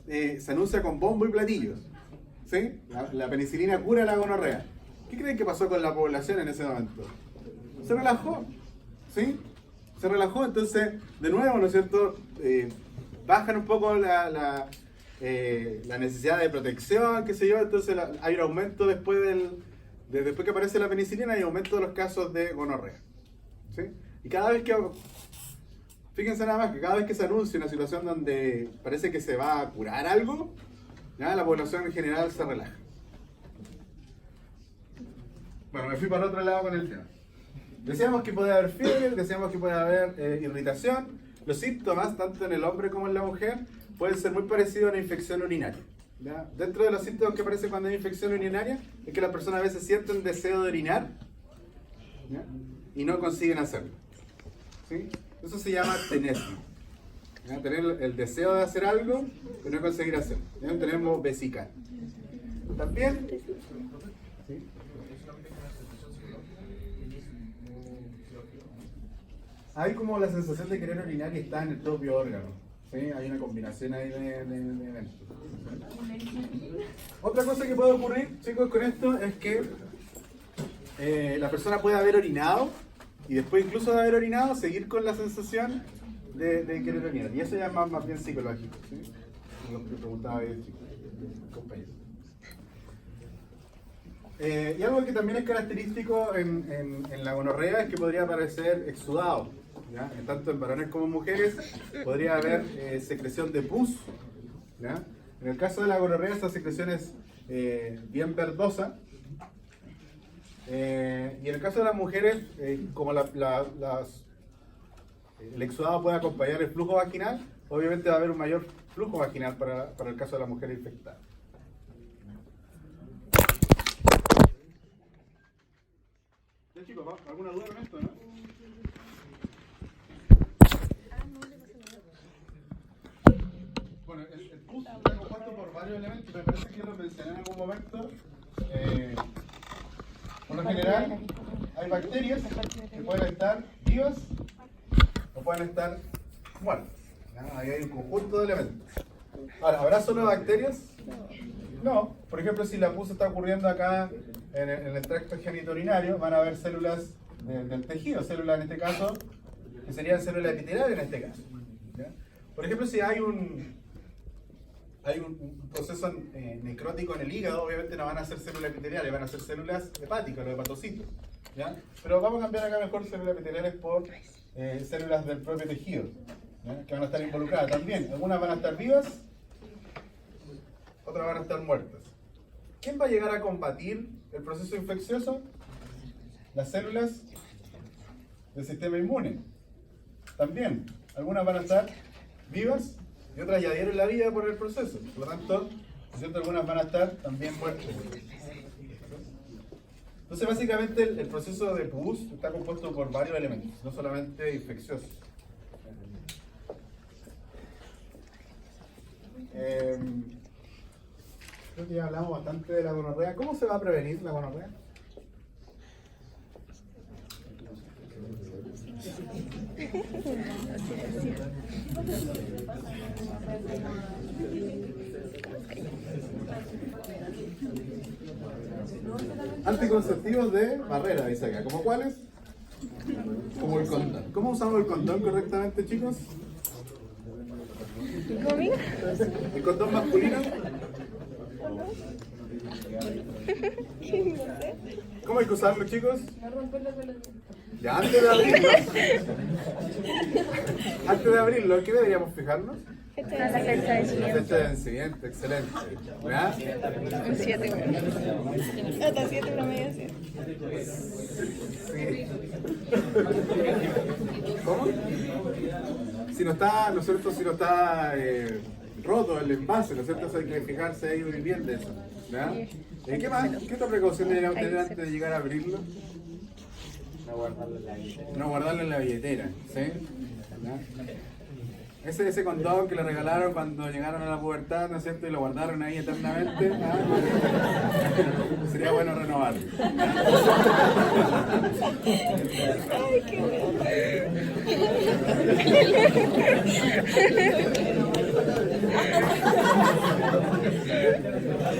se anuncia con bombo y platillos. ¿Sí? La penicilina cura la gonorrea. ¿Qué creen que pasó con la población en ese momento? Se relajó, ¿sí? Se relajó, entonces, de nuevo, ¿no es cierto?, bajan un poco la necesidad de protección, qué sé yo, entonces hay un aumento después que aparece la penicilina, hay aumento de los casos de gonorrea, ¿sí? Y cada vez que, fíjense nada más, que cada vez que se anuncia una situación donde parece que se va a curar algo, ¿ya?, la población en general se relaja. Bueno, me fui para el otro lado con el tema. Decíamos que puede haber fiebre, decíamos que puede haber irritación. Los síntomas, tanto en el hombre como en la mujer, pueden ser muy parecidos a una infección urinaria. ¿Ya? Dentro de los síntomas que aparecen cuando hay infección urinaria, es que las personas a veces sienten deseo de orinar, ¿ya?, y no consiguen hacerlo. ¿Sí? Eso se llama tenesmo. ¿Ya? Tener el deseo de hacer algo, pero no conseguir hacerlo. ¿Ya? Tenemos vesical. También, ¿sí?, hay como la sensación de querer orinar y está en el propio órgano. ¿Sí? Hay una combinación ahí de eventos. Otra cosa que puede ocurrir, chicos, con esto es que la persona puede haber orinado y después incluso de haber orinado seguir con la sensación de querer venir. Y eso ya es más bien psicológico, ¿sí? Lo que preguntaba ahí el chico, compañero. Y algo que también es característico en la gonorrea es que podría aparecer exudado, ¿ya? Tanto en varones como en mujeres podría haber secreción de pus, ¿ya? En el caso de la gonorrea esa secreción es bien verdosa, y en el caso de las mujeres, como el exudado puede acompañar el flujo vaginal, obviamente va a haber un mayor flujo vaginal para el caso de la mujer infectada. Ya chicos, ¿alguna duda con esto, no? Bueno, el pus está compuesto por varios elementos, me parece que yo lo mencioné en algún momento. Por lo general, hay bacterias que pueden estar vivas o pueden estar muertas. ¿Ya? Ahí hay un conjunto de elementos. Ahora, ¿habrá solo bacterias? No. Por ejemplo, si la pus está ocurriendo acá en el tracto genitourinario, van a haber células del tejido, células en este caso, que serían células epiteliales en este caso. ¿Ya? Por ejemplo, si hay un proceso necrótico en el hígado, obviamente no van a ser células epiteliales, van a ser células hepáticas, los hepatocitos. ¿Ya? Pero vamos a cambiar acá mejor células epiteliales por células del propio tejido, ¿ya? Que van a estar involucradas también. Algunas van a estar vivas, otras van a estar muertas. ¿Quién va a llegar a combatir el proceso infeccioso? Las células del sistema inmune. También, algunas van a estar vivas y otras ya dieron la vida por el proceso. Por lo tanto, ¿cierto? Algunas van a estar también muertas. Entonces, básicamente, el proceso de pus está compuesto por varios elementos, no solamente infecciosos. Creo que ya hablamos bastante de la gonorrea. ¿Cómo se va a prevenir la gonorrea? Anticonceptivos de barrera, dice acá. ¿Cómo cuáles? Como el condón. ¿Cómo usamos el condón correctamente, chicos? ¿Conmigo? ¿El condón masculino? ¿Cómo hay que usarlo, chicos? No romperlo con los dientes. Ya, antes de abrirlo, ¿qué deberíamos fijarnos? Esta es la fecha de La vencimiento. fecha de vencimiento, excelente. ¿Verdad? Un 7, bueno. Hasta 7, promedio 7. Sí. ¿Cómo? Si no está, ¿no es cierto? Si no está roto el envase, ¿no es cierto? Eso hay que fijarse ahí muy bien de eso. ¿Verdad? ¿Qué más? ¿Qué otra precaución deberíamos tener antes de llegar a abrirlo? No guardarlo en la billetera, ¿sí? ¿Verdad? Ese condón que le regalaron cuando llegaron a la pubertad, ¿no es cierto? Y lo guardaron ahí eternamente. ¿Ah? Sería bueno renovarlo. Ay, qué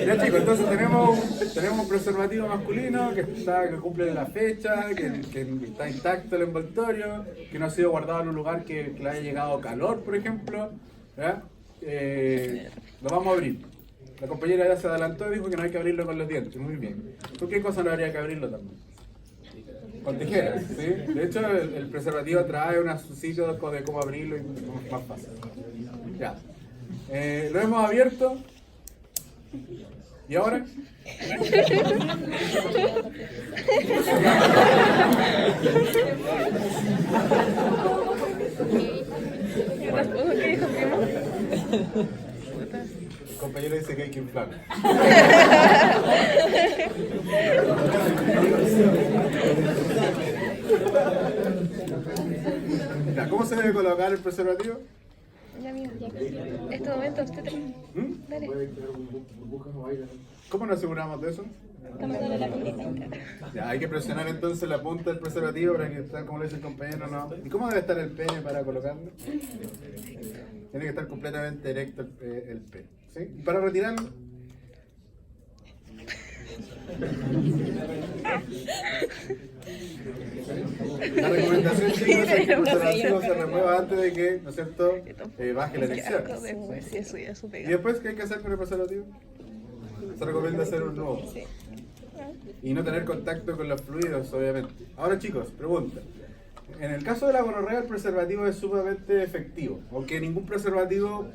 Ya chicos, entonces tenemos un preservativo masculino que cumple la fecha, que está intacto el envoltorio, que no ha sido guardado en un lugar que le haya llegado calor, por ejemplo. ¿Ya? Lo vamos a abrir. La compañera ya se adelantó y dijo que no hay que abrirlo con los dientes. Muy bien. ¿Por qué cosa no habría que abrirlo también? Con tijeras, ¿sí? De hecho, el preservativo trae unos sitios de cómo abrirlo y es más fácil. Ya. Lo hemos abierto. ¿Y ahora? ¿Qué dijo primo? El compañero dice que hay que inflar. Ya, ¿cómo se debe colocar el preservativo? Ya, amigo, ya. Este momento, usted termina. Dale. ¿Cómo nos aseguramos de eso? Tomándole la colita. Ya, hay que presionar entonces la punta del preservativo para que esté, como le dice el compañero, no. ¿Y cómo debe estar el pene para colocarlo? Tiene que estar completamente erecto el pene. ¿Sí? ¿Y para retirarlo? La recomendación recomendación, chicos, es que el preservativo se remueva antes de que, ¿no es cierto?, baje la erección. Sí, eso ya su ¿Y pega. después qué hay que hacer con el preservativo? Se recomienda hacer un nuevo. Sí. Y no tener contacto con los fluidos, obviamente. Ahora, chicos, pregunta. En el caso de la gonorrea, el preservativo es sumamente efectivo, aunque ningún preservativo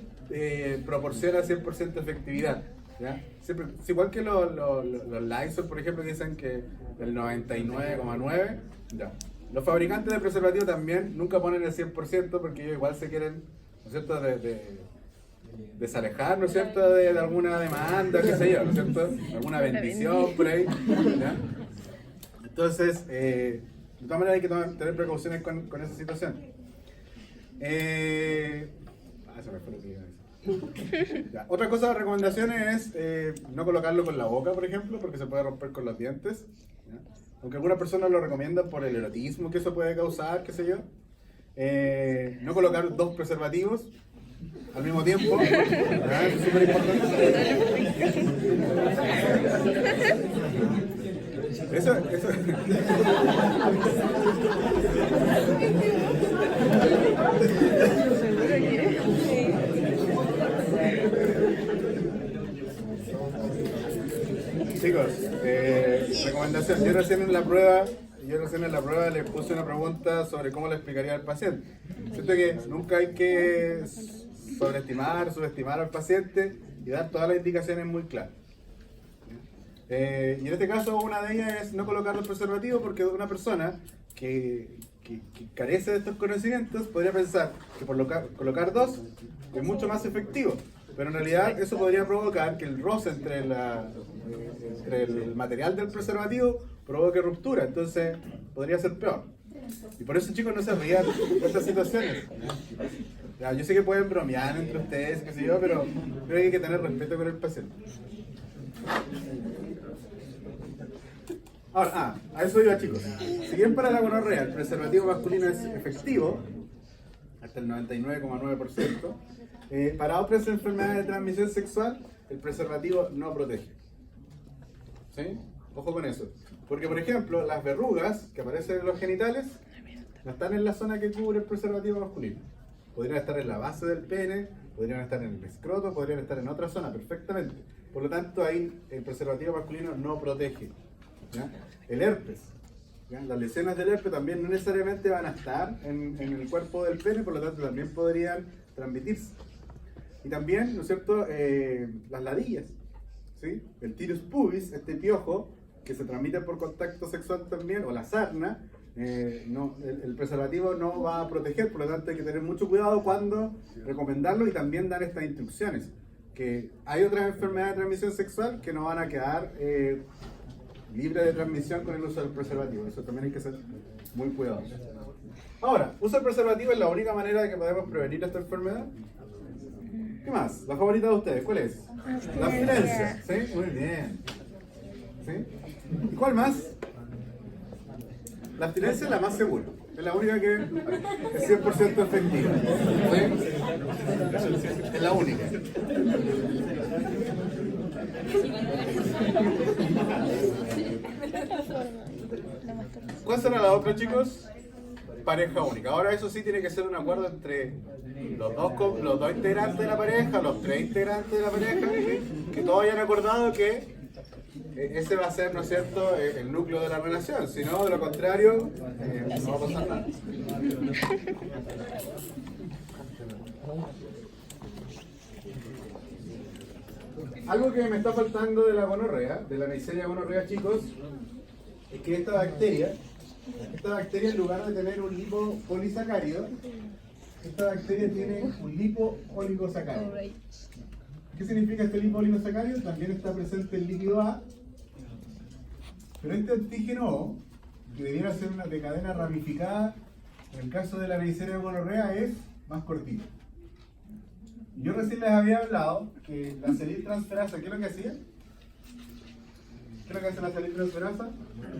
proporciona 100% efectividad. ¿Ya? Siempre, es igual que los Lysol, por ejemplo, que dicen que el 99,9%. Ya. Los fabricantes de preservativo también nunca ponen el 100% porque ellos igual se quieren, ¿no es cierto?, desalejar, ¿no es cierto?, de alguna demanda, qué sé yo, ¿no es cierto?, alguna bendición por ahí. ¿Ya? Entonces, de todas maneras hay que tener precauciones con esa situación. Se me fue lo que iba a decir. Ya. Otra cosa, recomendaciones es no colocarlo con la boca, por ejemplo, porque se puede romper con los dientes. ¿Ya? Aunque algunas personas lo recomiendan por el erotismo que eso puede causar, qué sé yo. No colocar 2 preservativos al mismo tiempo. ¿Ya? Es súper importante. Eso. Seguro que sí. Chicos, recomendación. Yo recién en la prueba les puse una pregunta sobre cómo le explicaría al paciente. Siento que nunca hay que subestimar al paciente y dar todas las indicaciones muy claras. Y en este caso, una de ellas es no colocar los preservativos porque una persona que carece de estos conocimientos podría pensar que por colocar 2 es mucho más efectivo. Pero en realidad eso podría provocar que el roce entre el material del preservativo provoque ruptura, entonces podría ser peor. Y por eso, chicos, no se rían de estas situaciones. Ya, yo sé que pueden bromear entre ustedes, qué sé yo, pero creo que hay que tener respeto con el paciente. Ahora, a eso iba, chicos. Si bien para la gonorrea el preservativo masculino es efectivo, hasta el 99,9%, para otras enfermedades de transmisión sexual, el preservativo no protege. ¿Sí? Ojo con eso. Porque, por ejemplo, las verrugas que aparecen en los genitales no están en la zona que cubre el preservativo masculino. Podrían estar en la base del pene, podrían estar en el escroto, podrían estar en otra zona perfectamente. Por lo tanto, ahí el preservativo masculino no protege. ¿Ya? El herpes. ¿Ya? Las lesiones del herpes también no necesariamente van a estar en el cuerpo del pene, por lo tanto también podrían transmitirse. Y también, ¿no es cierto?, las ladillas, ¿sí? El tirus pubis, este piojo, que se transmite por contacto sexual también, o la sarna, el preservativo no va a proteger, por lo tanto hay que tener mucho cuidado cuando recomendarlo y también dar estas instrucciones. Que hay otras enfermedades de transmisión sexual que no van a quedar libres de transmisión con el uso del preservativo, eso también hay que ser muy cuidadosos. Ahora, ¿uso el preservativo es la única manera de que podemos prevenir esta enfermedad? ¿Qué más? ¿La favorita de ustedes? ¿Cuál es? La abstinencia. ¿Sí? Muy bien. ¿Sí? ¿Y cuál más? La abstinencia es la más segura. Es la única que es 100% efectiva. ¿Sí? Es la única. ¿Cuál será la otra, chicos? Pareja única. Ahora eso sí tiene que ser un acuerdo entre los dos integrantes de la pareja, los 3 integrantes de la pareja, que todos hayan acordado que ese va a ser, ¿no es cierto?, el núcleo de la relación. Si no, de lo contrario, no va a pasar nada. Algo que me está faltando de la gonorrea, de la Neisseria gonorrea, chicos, es que esta bacteria en lugar de tener un lipopolisacárido, esta bacteria tiene un lipooligosacárido. ¿Qué significa este lipooligosacárido? También está presente el líquido A, pero este antígeno O, que debiera ser una de cadena ramificada, en el caso de la Neisseria gonorrea es más cortito. Yo recién les había hablado que la seliltransferasa, ¿qué es lo que hacía? ¿Qué es lo que hace la seliltransferasa?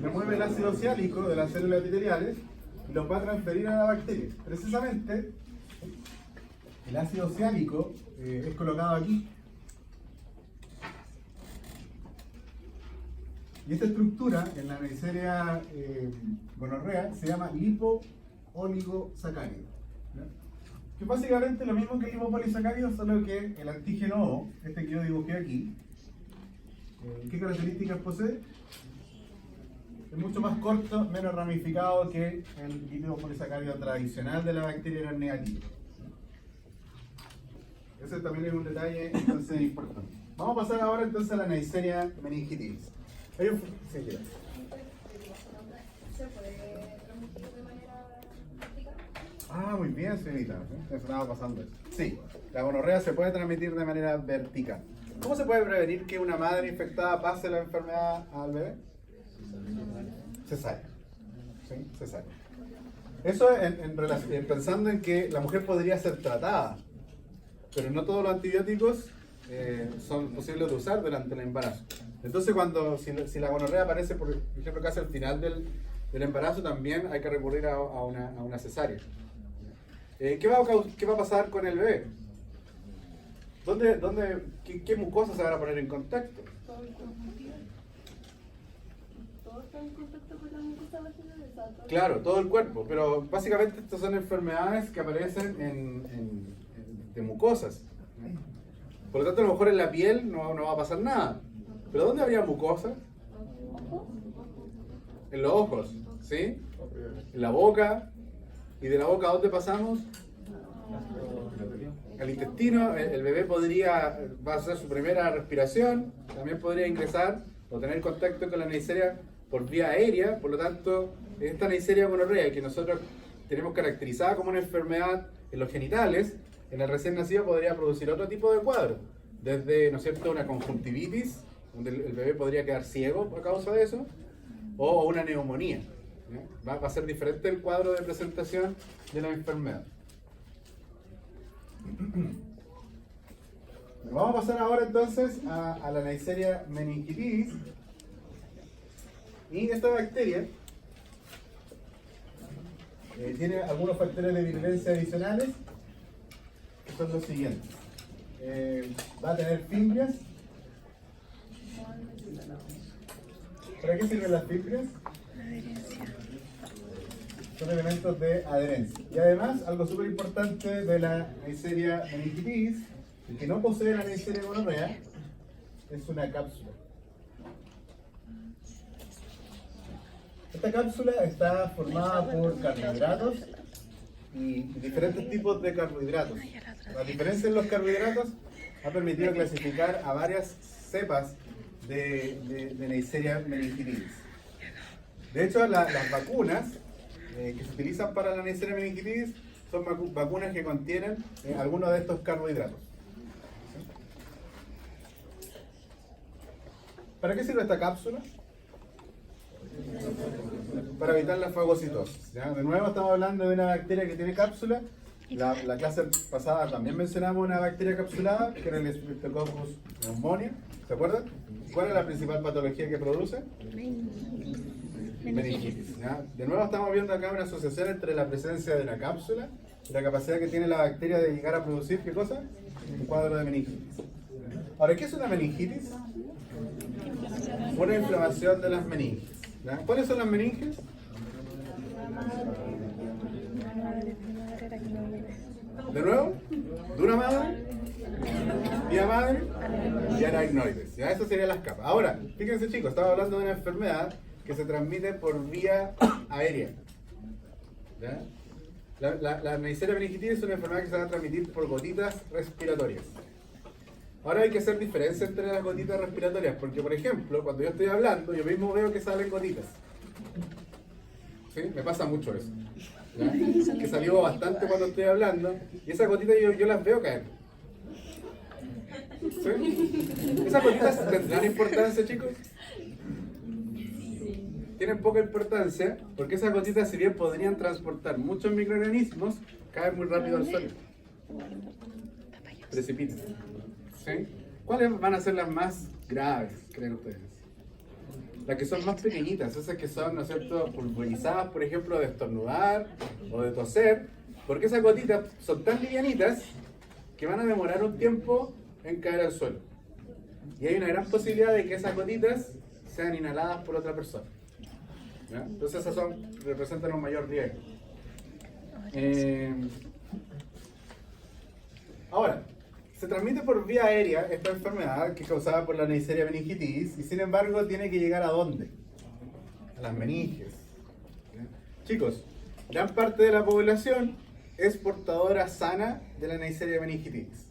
Remueve el ácido ciálico de las células epiteliales y los va a transferir a la bacteria. Precisamente, el ácido ciálico es colocado aquí. Y esta estructura en la Neisseria gonorrea se llama oligosacárido. ¿Ya? Que es básicamente lo mismo que el lipopolisacárido, solo que el antígeno O, este que yo dibujé aquí, ¿qué características posee? Es mucho más corto, menos ramificado que el lipopolisacárido tradicional de la bacteria gram negativa. Ese también es un detalle entonces importante. Vamos a pasar ahora entonces a la Neisseria meningitis. Hay un... Sí, mira. ¿Se puede transmitir de manera vertical? Ah, muy bien, señorita. Me estaba pasando eso. Sí, la gonorrea se puede transmitir de manera vertical. ¿Cómo se puede prevenir que una madre infectada pase la enfermedad al bebé? Cesárea. ¿Sí? Cesárea. Eso pensando en que la mujer podría ser tratada, pero no todos los antibióticos son posibles de usar durante el embarazo. Entonces, si la gonorrea aparece, por ejemplo, casi al final del embarazo, también hay que recurrir a una cesárea. ¿Qué va a pasar con el bebé? ¿Qué mucosas se van a poner en contacto? Todo está en contacto con la mucosa vaginal, exacto. Claro, todo el cuerpo, pero básicamente estas son enfermedades que aparecen de mucosas. Por lo tanto, a lo mejor en la piel no va a pasar nada. ¿Pero dónde habría mucosa? En los ojos, ¿sí? En la boca. ¿Y de la boca a dónde pasamos? Al intestino. El bebé va a hacer su primera respiración, también podría ingresar o tener contacto con la Neisseria por vía aérea. Por lo tanto, esta Neisseria gonorrea, que nosotros tenemos caracterizada como una enfermedad en los genitales, en el recién nacido podría producir otro tipo de cuadro, desde, ¿no es cierto?, una conjuntivitis, donde el bebé podría quedar ciego a causa de eso, o una neumonía. Va a ser diferente el cuadro de presentación de la enfermedad. Vamos a pasar ahora entonces a la Neisseria meningitis. Y esta bacteria tiene algunos factores de virulencia adicionales, que son los siguientes. Va a tener fimbrias. ¿Para qué sirven las fimbrias? Son elementos de adherencia. Y además, algo súper importante de la Neisseria meningitis, que no posee la Neisseria gonorrea, es una cápsula. Esta cápsula está formada por carbohidratos y diferentes tipos de carbohidratos. La diferencia en los carbohidratos ha permitido clasificar a varias cepas de Neisseria meningitis. De hecho, las vacunas que se utilizan para la Neisseria meningitis son vacunas que contienen algunos de estos carbohidratos. ¿Para qué sirve esta cápsula? Para evitar la fagocitosis. ¿Ya? De nuevo estamos hablando de una bacteria que tiene cápsula. La clase pasada también mencionamos una bacteria capsulada, que era el Streptococcus pneumoniae. ¿Se acuerdan? ¿Cuál es la principal patología que produce? Meningitis. ¿Ya? De nuevo estamos viendo acá una asociación entre la presencia de la cápsula y la capacidad que tiene la bacteria de llegar a producir, ¿qué cosa? Un cuadro de meningitis. Ahora, ¿qué es una meningitis? Una inflamación de las meninges. ¿Ya? ¿Cuáles son las meninges? De nuevo, dura madre, vía madre y aracnoides. ¿Ya? Esas serían las capas. Ahora, fíjense chicos, estaba hablando de una enfermedad que se transmite por vía aérea. ¿Ya? La Neisseria meningitis es una enfermedad que se va a transmitir por gotitas respiratorias. Ahora hay que hacer diferencia entre las gotitas respiratorias, porque por ejemplo, cuando yo estoy hablando, yo mismo veo que salen gotitas. ¿Sí? Me pasa mucho eso. ¿Ya? Que salió bastante cuando estoy hablando, y esas gotitas yo las veo caer. ¿Sí? ¿Esas gotitas tendrán importancia, chicos? Tienen poca importancia, porque esas gotitas, si bien podrían transportar muchos microorganismos, caen muy rápido al suelo. Precipitan. ¿Sí? ¿Cuáles van a ser las más graves, creen ustedes? Las que son más pequeñitas, esas que son, ¿no es cierto?, pulverizadas, por ejemplo, de estornudar o de toser, porque esas gotitas son tan livianitas que van a demorar un tiempo en caer al suelo. Y hay una gran posibilidad de que esas gotitas sean inhaladas por otra persona. ¿Ya? Entonces esas representan un mayor riesgo. Ahora, se transmite por vía aérea esta enfermedad que es causada por la Neisseria meningitis y sin embargo tiene que llegar ¿a dónde? A las meninges. Chicos, gran parte de la población es portadora sana de la Neisseria meningitis.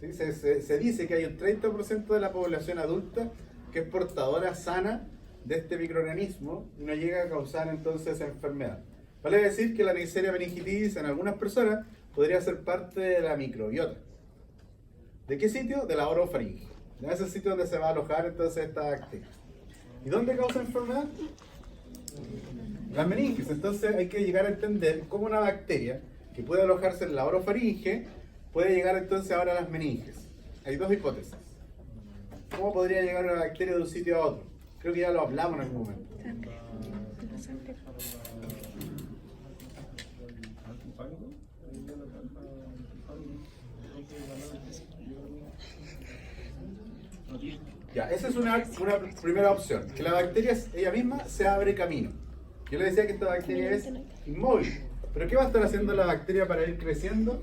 ¿Sí? Se dice que hay un 30% de la población adulta que es portadora sana de este microorganismo y no llega a causar entonces esa enfermedad. Vale decir que la Neisseria meningitis en algunas personas podría ser parte de la microbiota. ¿De qué sitio? De la orofaringe. De ese sitio donde se va a alojar entonces esta bacteria. ¿Y dónde causa enfermedad? Las meninges. Entonces hay que llegar a entender cómo una bacteria que puede alojarse en la orofaringe puede llegar entonces ahora a las meninges. Hay dos hipótesis. ¿Cómo podría llegar una bacteria de un sitio a otro? Creo que ya lo hablamos en algún momento. Ya, esa es una primera opción, que la bacteria ella misma se abre camino. Yo le decía que esta bacteria es inmóvil, pero ¿qué va a estar haciendo la bacteria para ir creciendo?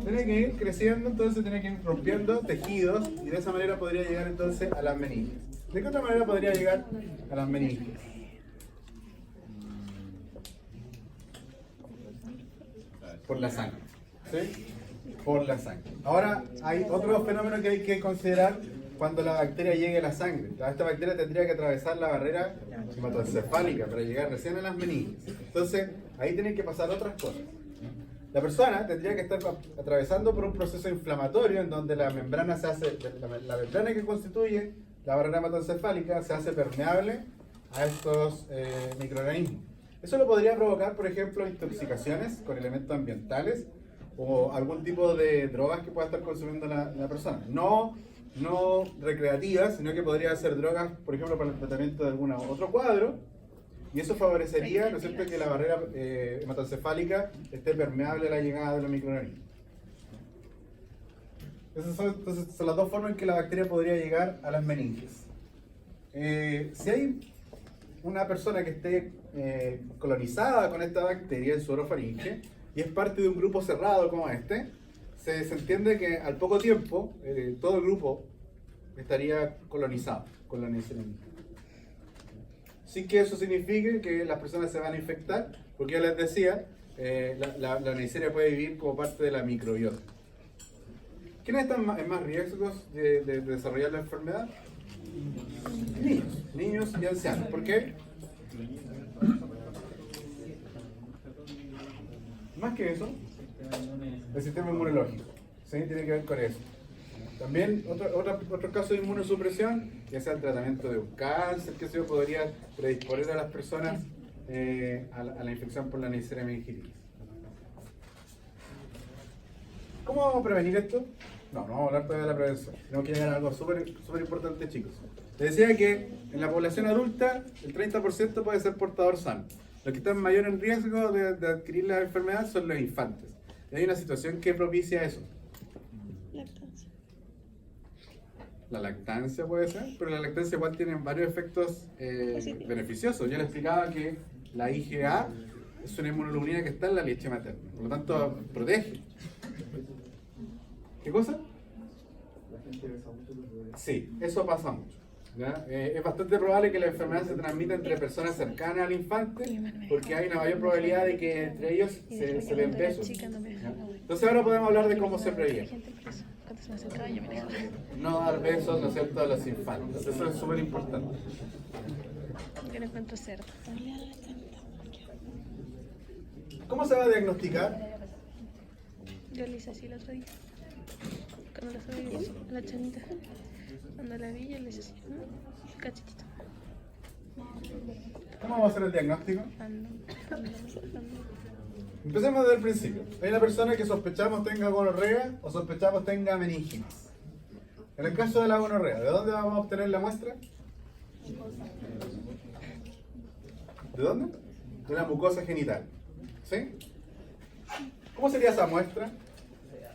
Tiene que ir creciendo, entonces tiene que ir rompiendo tejidos y de esa manera podría llegar entonces a las meninges. ¿De qué otra manera podría llegar a las meninges? Por la sangre, ¿sí? Por la sangre. Ahora hay otro fenómeno que hay que considerar cuando la bacteria llegue a la sangre. Esta bacteria tendría que atravesar la barrera hematoencefálica para llegar recién a las meninges. Entonces, ahí tienen que pasar otras cosas. La persona tendría que estar atravesando por un proceso inflamatorio en donde la membrana la membrana que constituye la barrera hematoencefálica se hace permeable a estos microorganismos. Eso lo podría provocar, por ejemplo, intoxicaciones con elementos ambientales o algún tipo de drogas que pueda estar consumiendo la persona. No recreativas, sino que podría ser drogas, por ejemplo, para el tratamiento de algún otro cuadro, y eso favorecería, ¿no es cierto?, que la barrera hematoencefálica esté permeable a la llegada de los microorganismos. Esas son las dos formas en que la bacteria podría llegar a las meninges. Si hay una persona que esté colonizada con esta bacteria en su orofaringe y es parte de un grupo cerrado como este, se entiende que al poco tiempo todo el grupo estaría colonizado con la Neisseria meningitis. Sin que eso signifique que las personas se van a infectar, porque ya les decía, la Neisseria puede vivir como parte de la microbiota. ¿Quiénes están en más riesgos de desarrollar la enfermedad? Niños y ancianos. ¿Por qué? Más que eso, el sistema inmunológico, ¿sí? Tiene que ver con eso. También otro caso de inmunosupresión, ya sea el tratamiento de un cáncer, que se podría predisponer a las personas a la infección por la Neisseria meningitis. ¿Cómo vamos a prevenir esto? No vamos a hablar todavía de la prevención. Tenemos que llegar a algo súper importante, chicos. Les decía que en la población adulta el 30% puede ser portador sano. Los que están mayor en riesgo de adquirir la enfermedad son los infantes. Y hay una situación que propicia eso. Lactancia. La lactancia puede ser, pero la lactancia igual tiene varios efectos beneficiosos. Yo les explicaba que la IgA es una inmunoglobulina que está en la leche materna, por lo tanto protege. ¿Qué cosa? Sí, eso pasa mucho. ¿Ya? Es bastante probable que la enfermedad se transmita entre personas cercanas al infante porque hay una mayor probabilidad de que entre ellos se den besos. ¿Ya? Entonces ahora podemos hablar de cómo se previene. No dar besos, ¿no es cierto?, a los infantes. Eso es súper importante. Yo lo encuentro cerdo. ¿Cómo se va a diagnosticar? Yo le hice así el otro día. Cuando la subí la chanita. Cuando la vi, yo le hice así. Cachetito. ¿Cómo vamos a hacer el diagnóstico? Empecemos desde el principio. Hay una persona que sospechamos tenga gonorrea o sospechamos tenga meningitis. En el caso de la gonorrea, ¿de dónde vamos a obtener la muestra? ¿De dónde? De la mucosa genital. ¿Sí? ¿Cómo sería esa muestra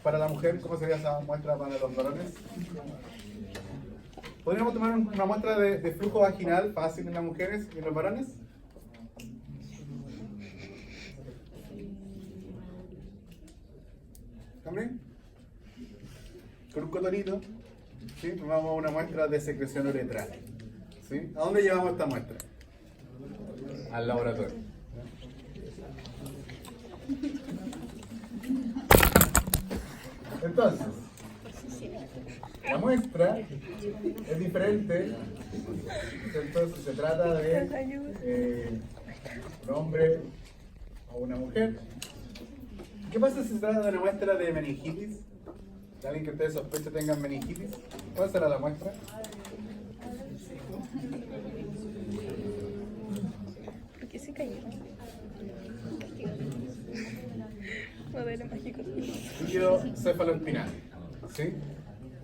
para la mujer? ¿Cómo sería esa muestra para los varones? ¿Podríamos tomar una muestra de flujo vaginal fácil en las mujeres y en los varones? ¿También? Con un cotonito, ¿sí? Tomamos una muestra de secreción uretral. ¿Sí? ¿A dónde llevamos esta muestra? Al laboratorio. Entonces, la muestra es diferente. Entonces se trata de un hombre o una mujer. ¿Qué pasa si se trata de una muestra de meningitis? ¿Alguien que ustedes sospechen tengan meningitis? ¿Cuál será la muestra? ¿Por qué se cayeron? Modelo mágico. Líquido cefaloespinal. ¿Sí?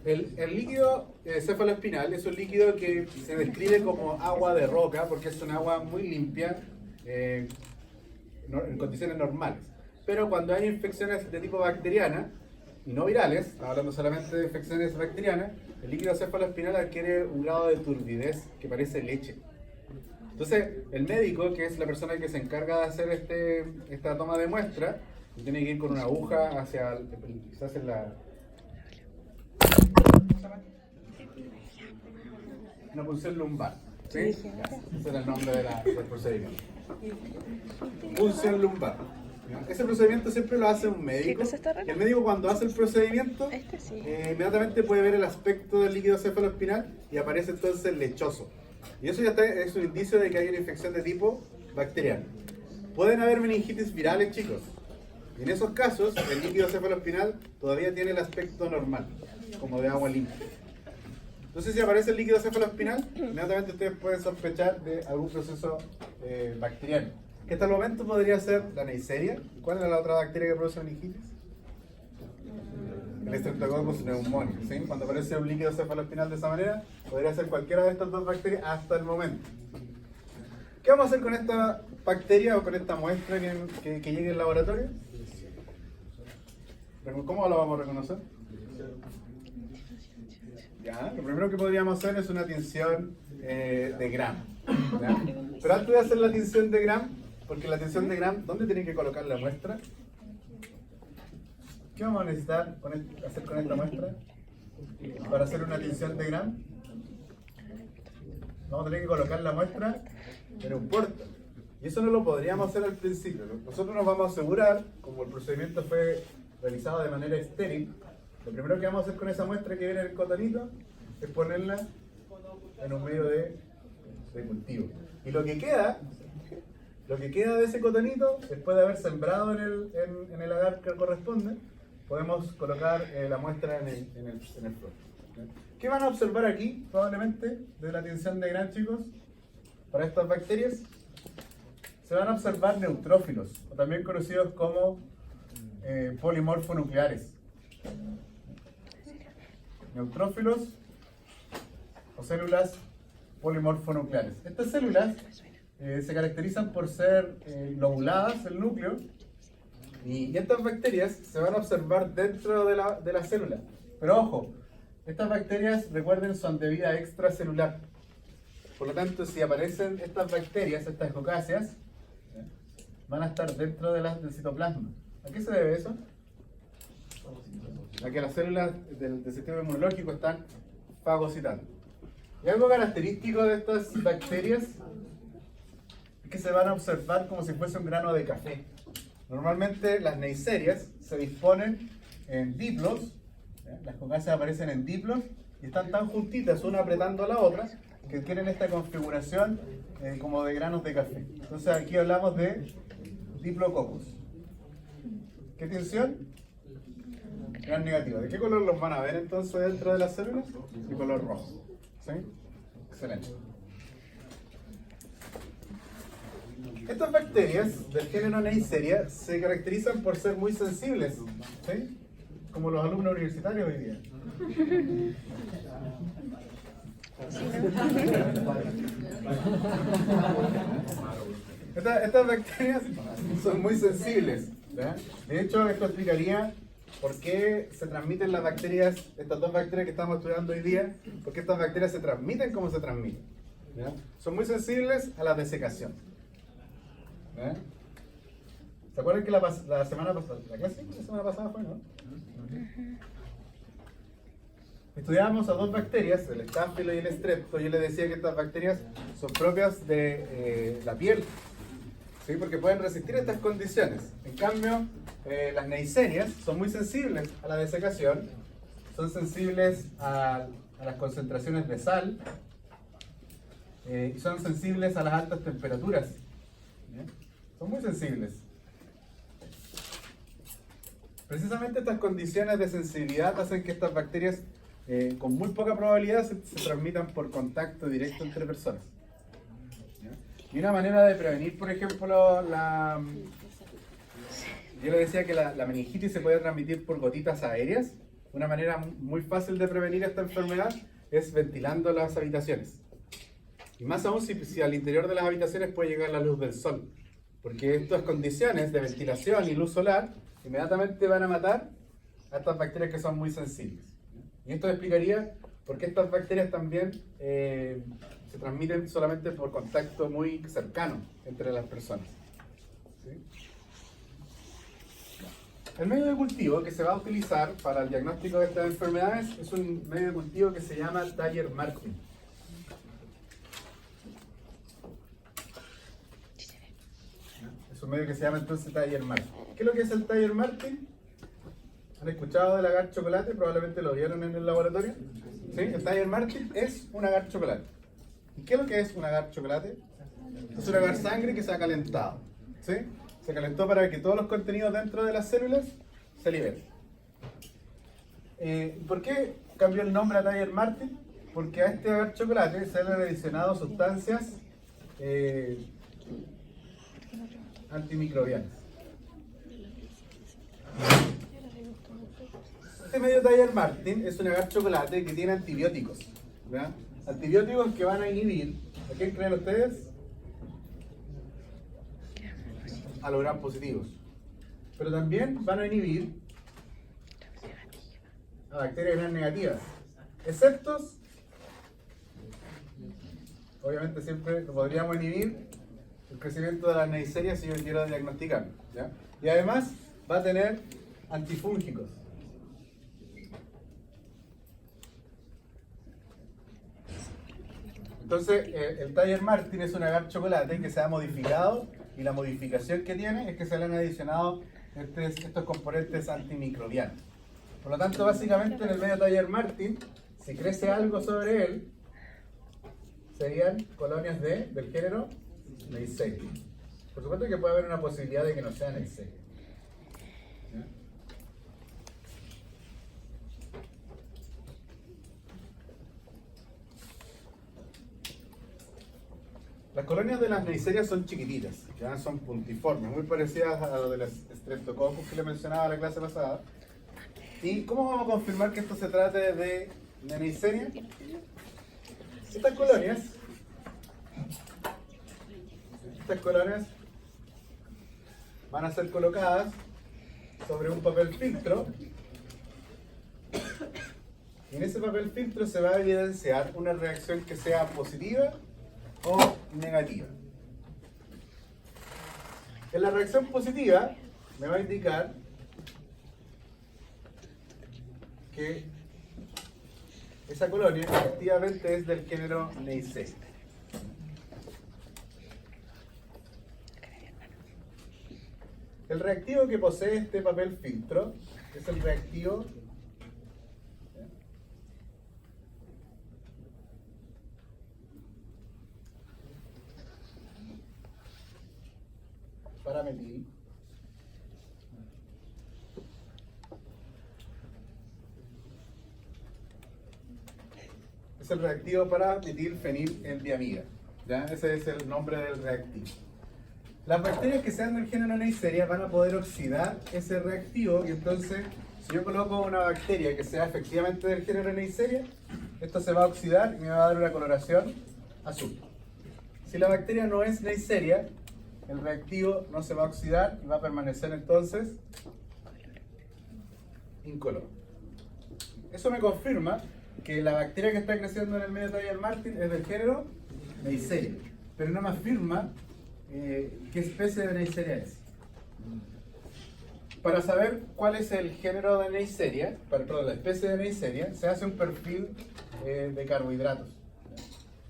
El líquido cefaloespinal es un líquido que se describe como agua de roca porque es un agua muy limpia en condiciones normales. Pero cuando hay infecciones de tipo bacteriana y no virales, estamos hablando solamente de infecciones bacterianas, el líquido cefaloespinal adquiere un grado de turbidez que parece leche. Entonces, el médico, que es la persona que se encarga de hacer esta toma de muestra, tiene que ir con una aguja hacia quizás en la... una punción lumbar. ¿Sí? Ese era el nombre del procedimiento. Punción lumbar. Ese procedimiento siempre lo hace un médico. ¿Qué cosa está rara? El médico cuando hace el procedimiento, Sí. inmediatamente puede ver el aspecto del líquido cefaloespinal y aparece entonces lechoso. Y eso ya es un indicio de que hay una infección de tipo bacteriano. Pueden haber meningitis virales, chicos. Y en esos casos, el líquido cefaloespinal todavía tiene el aspecto normal, como de agua limpia. Entonces, si aparece el líquido cefaloespinal, inmediatamente ustedes pueden sospechar de algún proceso bacteriano. Que hasta el momento podría ser la Neisseria. ¿Cuál es la otra bacteria que produce meningitis? El Streptococcus pneumoniae. ¿Sí? Cuando aparece un líquido cefaloespinal de esa manera, podría ser cualquiera de estas dos bacterias hasta el momento. ¿Qué vamos a hacer con esta bacteria o con esta muestra que llegue al laboratorio? ¿Cómo la vamos a reconocer? Ya, lo primero que podríamos hacer es una tinción de Gram. ¿Ya? Pero antes de hacer la tinción de Gram, porque la tinción de Gram, ¿dónde tienen que colocar la muestra? ¿Qué vamos a necesitar hacer con esta muestra para hacer una tinción de Gram? Vamos a tener que colocar la muestra en un puerto. Y eso no lo podríamos hacer al principio. Nosotros nos vamos a asegurar, como el procedimiento fue realizado de manera estéril, lo primero que vamos a hacer con esa muestra que viene en el cotonito es ponerla en un medio de cultivo. Y lo que queda de ese cotonito, después de haber sembrado en el agar que corresponde, podemos colocar la muestra en el flor. ¿Qué van a observar aquí, probablemente, de la tinción de Gram, chicos? Para estas bacterias, se van a observar neutrófilos, o también conocidos como polimorfonucleares. Neutrófilos o células polimorfonucleares. Estas células se caracterizan por ser lobuladas, el núcleo, y estas bacterias se van a observar dentro de la célula. Pero ojo, estas bacterias, recuerden, son de vida extracelular. Por lo tanto, si aparecen estas bacterias, estas ecocáceas, van a estar dentro del citoplasma. ¿A qué se debe eso? A que las células del sistema inmunológico están fagocitando. Y algo característico de estas bacterias es que se van a observar como si fuese un grano de café. Normalmente las neiserias se disponen en diplos, las ecocáceas aparecen en diplos y están tan juntitas, una apretando a la otra, que tienen esta configuración como de granos de café. Entonces aquí hablamos de Diplococcus. ¿Qué tinción? Gran negativo. ¿De qué color los van a ver entonces dentro de las células? De color rojo. ¿Sí? Excelente. Estas bacterias del género Neisseria se caracterizan por ser muy sensibles, ¿sí? Como los alumnos universitarios hoy día. Estas bacterias son muy sensibles, ¿verdad? De hecho, esto explicaría por qué se transmiten las bacterias, estas dos bacterias que estamos estudiando hoy día, por qué estas bacterias se transmiten como se transmiten, ¿verdad? Son muy sensibles a la desecación, ¿verdad? ¿Se acuerdan que la semana pasada, la clase de la semana pasada fue, no? Estudiábamos a dos bacterias, el estáfilo y el estrepto. Yo les decía que estas bacterias son propias de la piel, ¿sí? Porque pueden resistir estas condiciones. En cambio, las neiserias son muy sensibles a la desecación, son sensibles a las concentraciones de sal, y son sensibles a las altas temperaturas. ¿Bien? Son muy sensibles. Precisamente estas condiciones de sensibilidad hacen que estas bacterias con muy poca probabilidad se transmitan por contacto directo entre personas. ¿Ya? Y una manera de prevenir, por ejemplo, yo le decía que la meningitis se puede transmitir por gotitas aéreas. Una manera muy fácil de prevenir esta enfermedad es ventilando las habitaciones. Y más aún si al interior de las habitaciones puede llegar la luz del sol. Porque estas condiciones de ventilación y luz solar inmediatamente van a matar a estas bacterias que son muy sensibles. Y esto explicaría por qué estas bacterias también se transmiten solamente por contacto muy cercano entre las personas. ¿Sí? El medio de cultivo que se va a utilizar para el diagnóstico de estas enfermedades es un medio de cultivo que se llama Dyer-Martin. Es un medio que se llama entonces Dyer-Martin. ¿Qué es lo que es el Dyer-Martin? ¿Han escuchado del agar chocolate? Probablemente lo vieron en el laboratorio. ¿Sí? El Dyer-Martin es un agar chocolate. ¿Y qué es lo que es un agar chocolate? Es un agar sangre que se ha calentado. ¿Sí? Se calentó para que todos los contenidos dentro de las células se liberen. ¿Por qué cambió el nombre a Dyer-Martin? Porque a este agar chocolate se le han adicionado sustancias antimicrobianas. Este medio Dyer-Martin es un agar chocolate que tiene antibióticos, ¿verdad? Antibióticos que van a inhibir, ¿a quién creen ustedes? A los gram positivos. Pero también van a inhibir a bacterias gram negativas, excepto, obviamente siempre podríamos inhibir el crecimiento de las neiserias si yo quiero diagnosticar, ¿ya? Y además va a tener antifúngicos. Entonces, el Dyer-Martin es un agar chocolate que se ha modificado, y la modificación que tiene es que se le han adicionado estos componentes antimicrobianos. Por lo tanto, básicamente en el medio Dyer-Martin, si crece algo sobre él, serían colonias del género Neisseria. Por supuesto que puede haber una posibilidad de que no sea Neisseria. ¿Ya? Las colonias de las neiserias son chiquititas, ya son puntiformes, muy parecidas a lo de las Streptococcus que le mencionaba en la clase pasada. ¿Y cómo vamos a confirmar que esto se trate de Neisseria? Estas colonias van a ser colocadas sobre un papel filtro, y en ese papel filtro se va a evidenciar una reacción que sea positiva o negativa. En la reacción positiva me va a indicar que esa colonia efectivamente es del género Neisseria. El reactivo que posee este papel filtro es el reactivo parametil es el reactivo para metilfenildiamida. ¿Ya? Ese es el nombre del reactivo. Las bacterias que sean del género Neisseria van a poder oxidar ese reactivo, y entonces si yo coloco una bacteria que sea efectivamente del género Neisseria, esto se va a oxidar y me va a dar una coloración azul. Si la bacteria no es Neisseria, el reactivo no se va a oxidar y va a permanecer entonces incoloro. Eso me confirma que la bacteria que está creciendo en el medio Dyer-Martin es del género Neisseria, pero no me afirma qué especie de Neisseria es. Para saber cuál es el género de Neisseria, perdón, la especie de Neisseria, se hace un perfil de carbohidratos.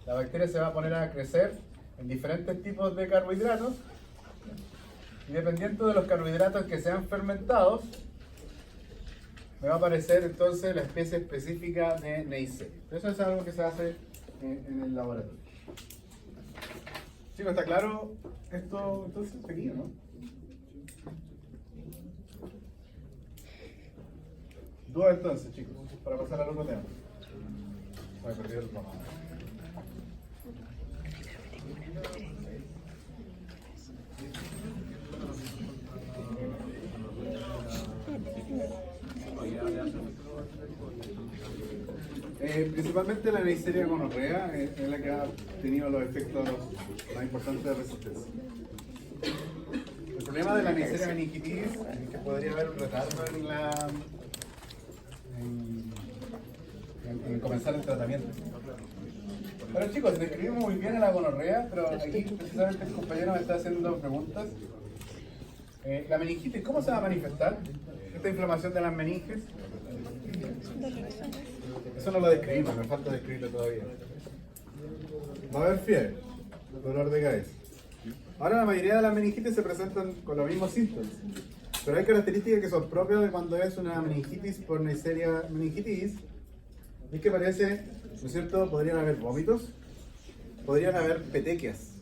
La bacteria se va a poner a crecer en diferentes tipos de carbohidratos y dependiendo de los carbohidratos que sean fermentados, me va a aparecer entonces la especie específica de Neisseria. Eso es algo que se hace en el laboratorio. Chicos, ¿está claro esto entonces? Aquí, ¿no? Duda entonces, chicos, para pasar al otro tema. Voy a perder el programa. Principalmente la Neisseria gonorrea es la que ha tenido los efectos más importantes de resistencia. El problema de la Neisseria meningitis es que podría haber un retardo en comenzar el tratamiento. Pero chicos, describimos muy bien a la gonorrea, pero aquí precisamente el compañero me está haciendo preguntas. La meningitis, ¿cómo se va a manifestar? Esta inflamación de las meninges. Eso no lo describimos, me falta describirlo todavía. Va a haber fiebre, dolor de cabeza. Ahora la mayoría de las meningitis se presentan con los mismos síntomas, pero hay características que son propias de cuando es una meningitis por Neisseria meningitis. Es que parece, ¿no es cierto? Podrían haber vómitos, podrían haber petequias.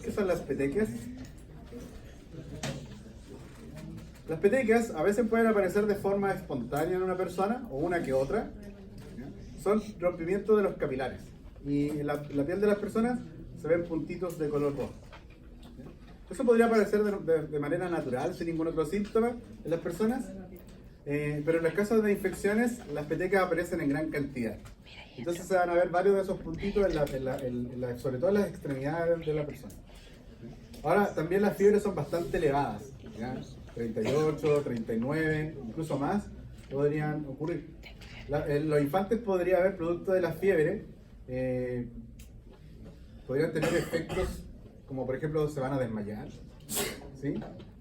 ¿Qué son las petequias? Las petequias a veces pueden aparecer de forma espontánea en una persona o una que otra. Son rompimientos de los capilares y en la piel de las personas se ven puntitos de color rojo. Eso podría aparecer de manera natural, sin ningún otro síntoma en las personas, pero en los casos de infecciones las petequias aparecen en gran cantidad. Entonces se van a ver varios de esos puntitos sobre todo en las extremidades de la persona. Ahora también las fiebres son bastante elevadas, ¿ya? 38, 39, incluso más podrían ocurrir. En los infantes podría haber, producto de la fiebre, podrían tener efectos como por ejemplo se van a desmayar, ¿sí?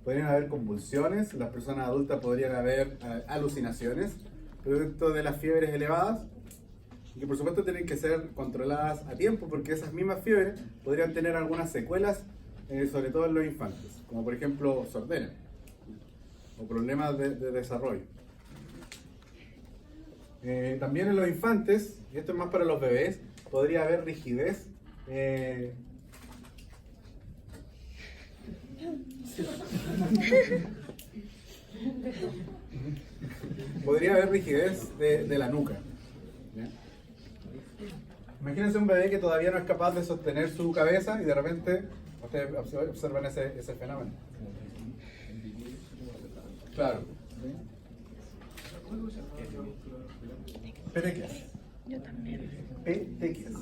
Podrían haber convulsiones, las personas adultas podrían haber alucinaciones, producto de las fiebres elevadas, y que por supuesto tienen que ser controladas a tiempo porque esas mismas fiebres podrían tener algunas secuelas, sobre todo en los infantes, como por ejemplo sordera o problemas de desarrollo. También en los infantes, y esto es más para los bebés, podría haber rigidez. Podría haber rigidez de la nuca. ¿Ya? Imagínense un bebé que todavía no es capaz de sostener su cabeza y de repente ustedes observan ese fenómeno. Claro. Petequias. Yo también. Petequias.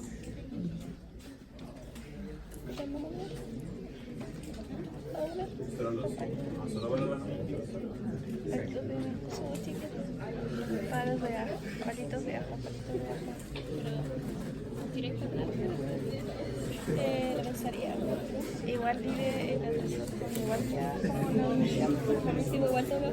Palos de ajo, palitos de ajo, directo pensaría igual vive en la transición, igual ya como la universidad, porque sigo igual todo lo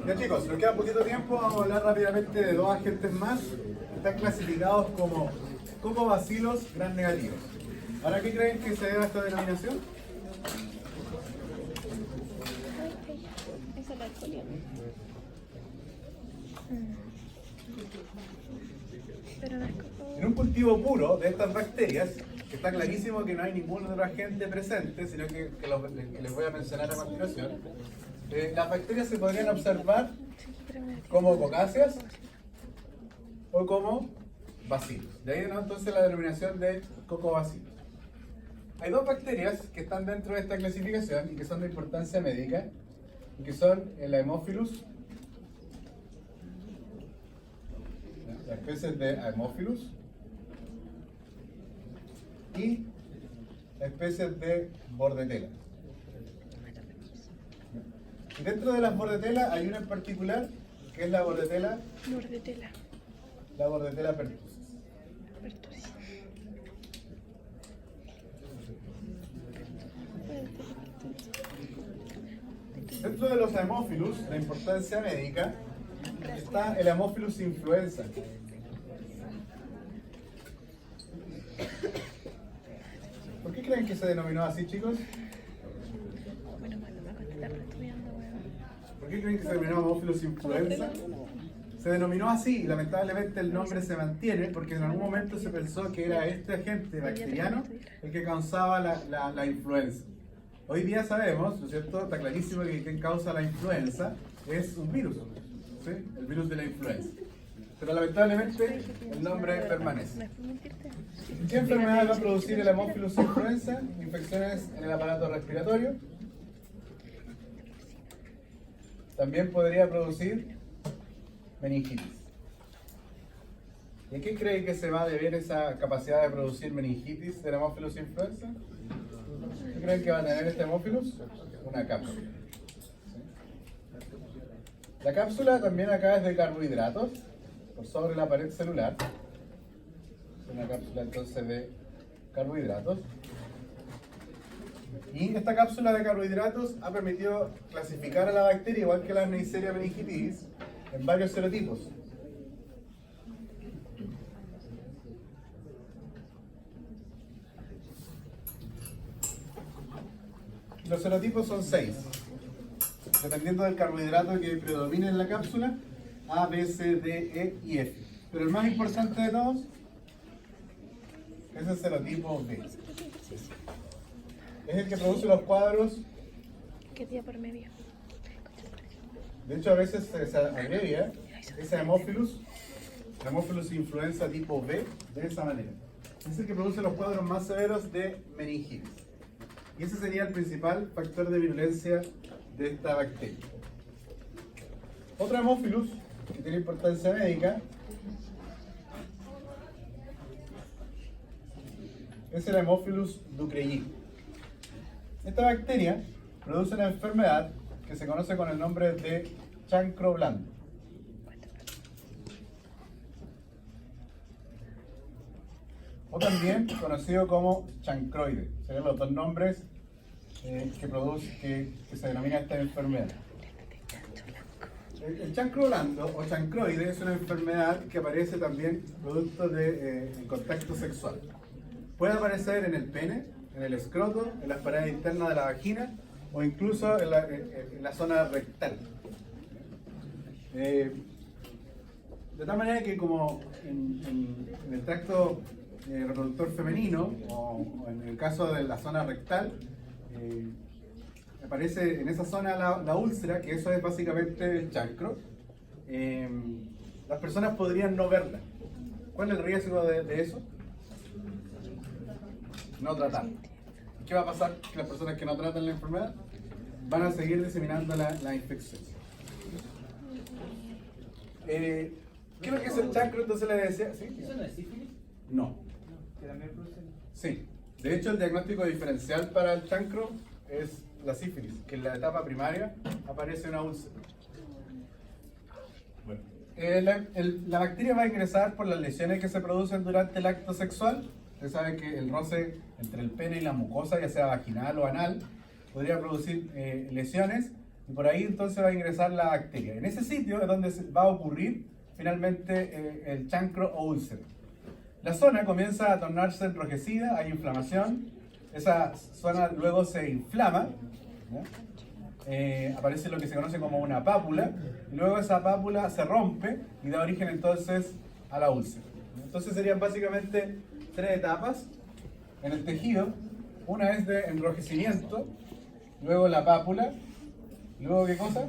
Ya chicos, nos queda poquito tiempo, vamos a hablar rápidamente de dos agentes más que están clasificados como cocobacilos gram negativos. ¿Ahora qué creen que se debe a esta denominación? es el alcohol. Pero no es como... En un cultivo puro de estas bacterias, que está clarísimo que no hay ningún otro agente presente, sino que les voy a mencionar a continuación, las bacterias se podrían observar como cocáceas o como bacilos. De ahí, ¿no? Entonces la denominación de cocobacilos. Hay dos bacterias que están dentro de esta clasificación y que son de importancia médica, y que son el Haemophilus, las especies de Haemophilus, y especies de Bordetella. Y dentro de las Bordetella hay una en particular ¿Qué es la bordetela? Bordetela. La bordetela pertussis. Pertussis. Dentro de los Haemophilus, de importancia médica, está el Haemophilus influenza. ¿Por qué creen que se denominó así, chicos? Bueno, malo, me voy a estar estudiando, weón. ¿Por qué creen que se denominó Haemophilus influenza? Se denominó así y lamentablemente el nombre se mantiene porque en algún momento se pensó que era este agente bacteriano el que causaba la influenza. Hoy día sabemos, ¿no es cierto? Está clarísimo que quien causa la influenza es un virus, ¿sí? El virus de la influenza. Pero lamentablemente el nombre permanece. No es por mentirte. ¿Qué enfermedad va a producir el Haemophilus influenza? Infecciones en el aparato respiratorio. También podría producir meningitis. ¿Y a qué cree que se va a deber esa capacidad de producir meningitis del Haemophilus influenza? ¿Qué creen que va a tener este Haemophilus? Una cápsula. La cápsula también acá es de carbohidratos por sobre la pared celular. Es una cápsula entonces de carbohidratos. Y esta cápsula de carbohidratos ha permitido clasificar a la bacteria, igual que la Neisseria meningitidis, en varios serotipos. Los serotipos son 6, dependiendo del carbohidrato que predomine en la cápsula, A, B, C, D, E y F. Pero el más importante de todos es el serotipo B. Es el que produce los cuadros. ¿Qué día por medio? De hecho, a veces se abrevia ese Haemophilus influenza tipo B de esa manera. Es el que produce los cuadros más severos de meningitis. Y ese sería el principal factor de virulencia de esta bacteria. Otro Haemophilus que tiene importancia médica es el Haemophilus ducreyi. Esta bacteria produce una enfermedad que se conoce con el nombre de chancro blando. O también conocido como chancroide. Serían los dos nombres que se denomina esta enfermedad. El chancro blando o chancroide es una enfermedad que aparece también producto de contacto sexual. Puede aparecer en el pene, en el escroto, en las paredes internas de la vagina o incluso en la zona rectal. De tal manera que como en el tracto reproductor femenino o en el caso de la zona rectal, aparece en esa zona la úlcera, que eso es básicamente el chancro. Las personas podrían no verla. ¿Cuál es el riesgo de eso? No tratar. ¿Qué va a pasar? Que las personas que no tratan la enfermedad van a seguir diseminando la infección. ¿Qué es lo que es el chancro? Entonces le decía, ¿sí? ¿Eso no es sífilis? No. Que también produce. Sí. De hecho, el diagnóstico diferencial para el chancro es la sífilis, que en la etapa primaria aparece una úlcera. Bueno. La bacteria va a ingresar por las lesiones que se producen durante el acto sexual. Usted sabe que el roce entre el pene y la mucosa, ya sea vaginal o anal, podría producir lesiones y por ahí entonces va a ingresar la bacteria. En ese sitio es donde va a ocurrir finalmente el chancro o úlcera. La zona comienza a tornarse enrojecida, hay inflamación, esa zona luego se inflama, aparece lo que se conoce como una pápula, y luego esa pápula se rompe y da origen entonces a la úlcera. Entonces serían básicamente 3 etapas en el tejido. Una es de enrojecimiento, luego la pápula, luego ¿qué cosa?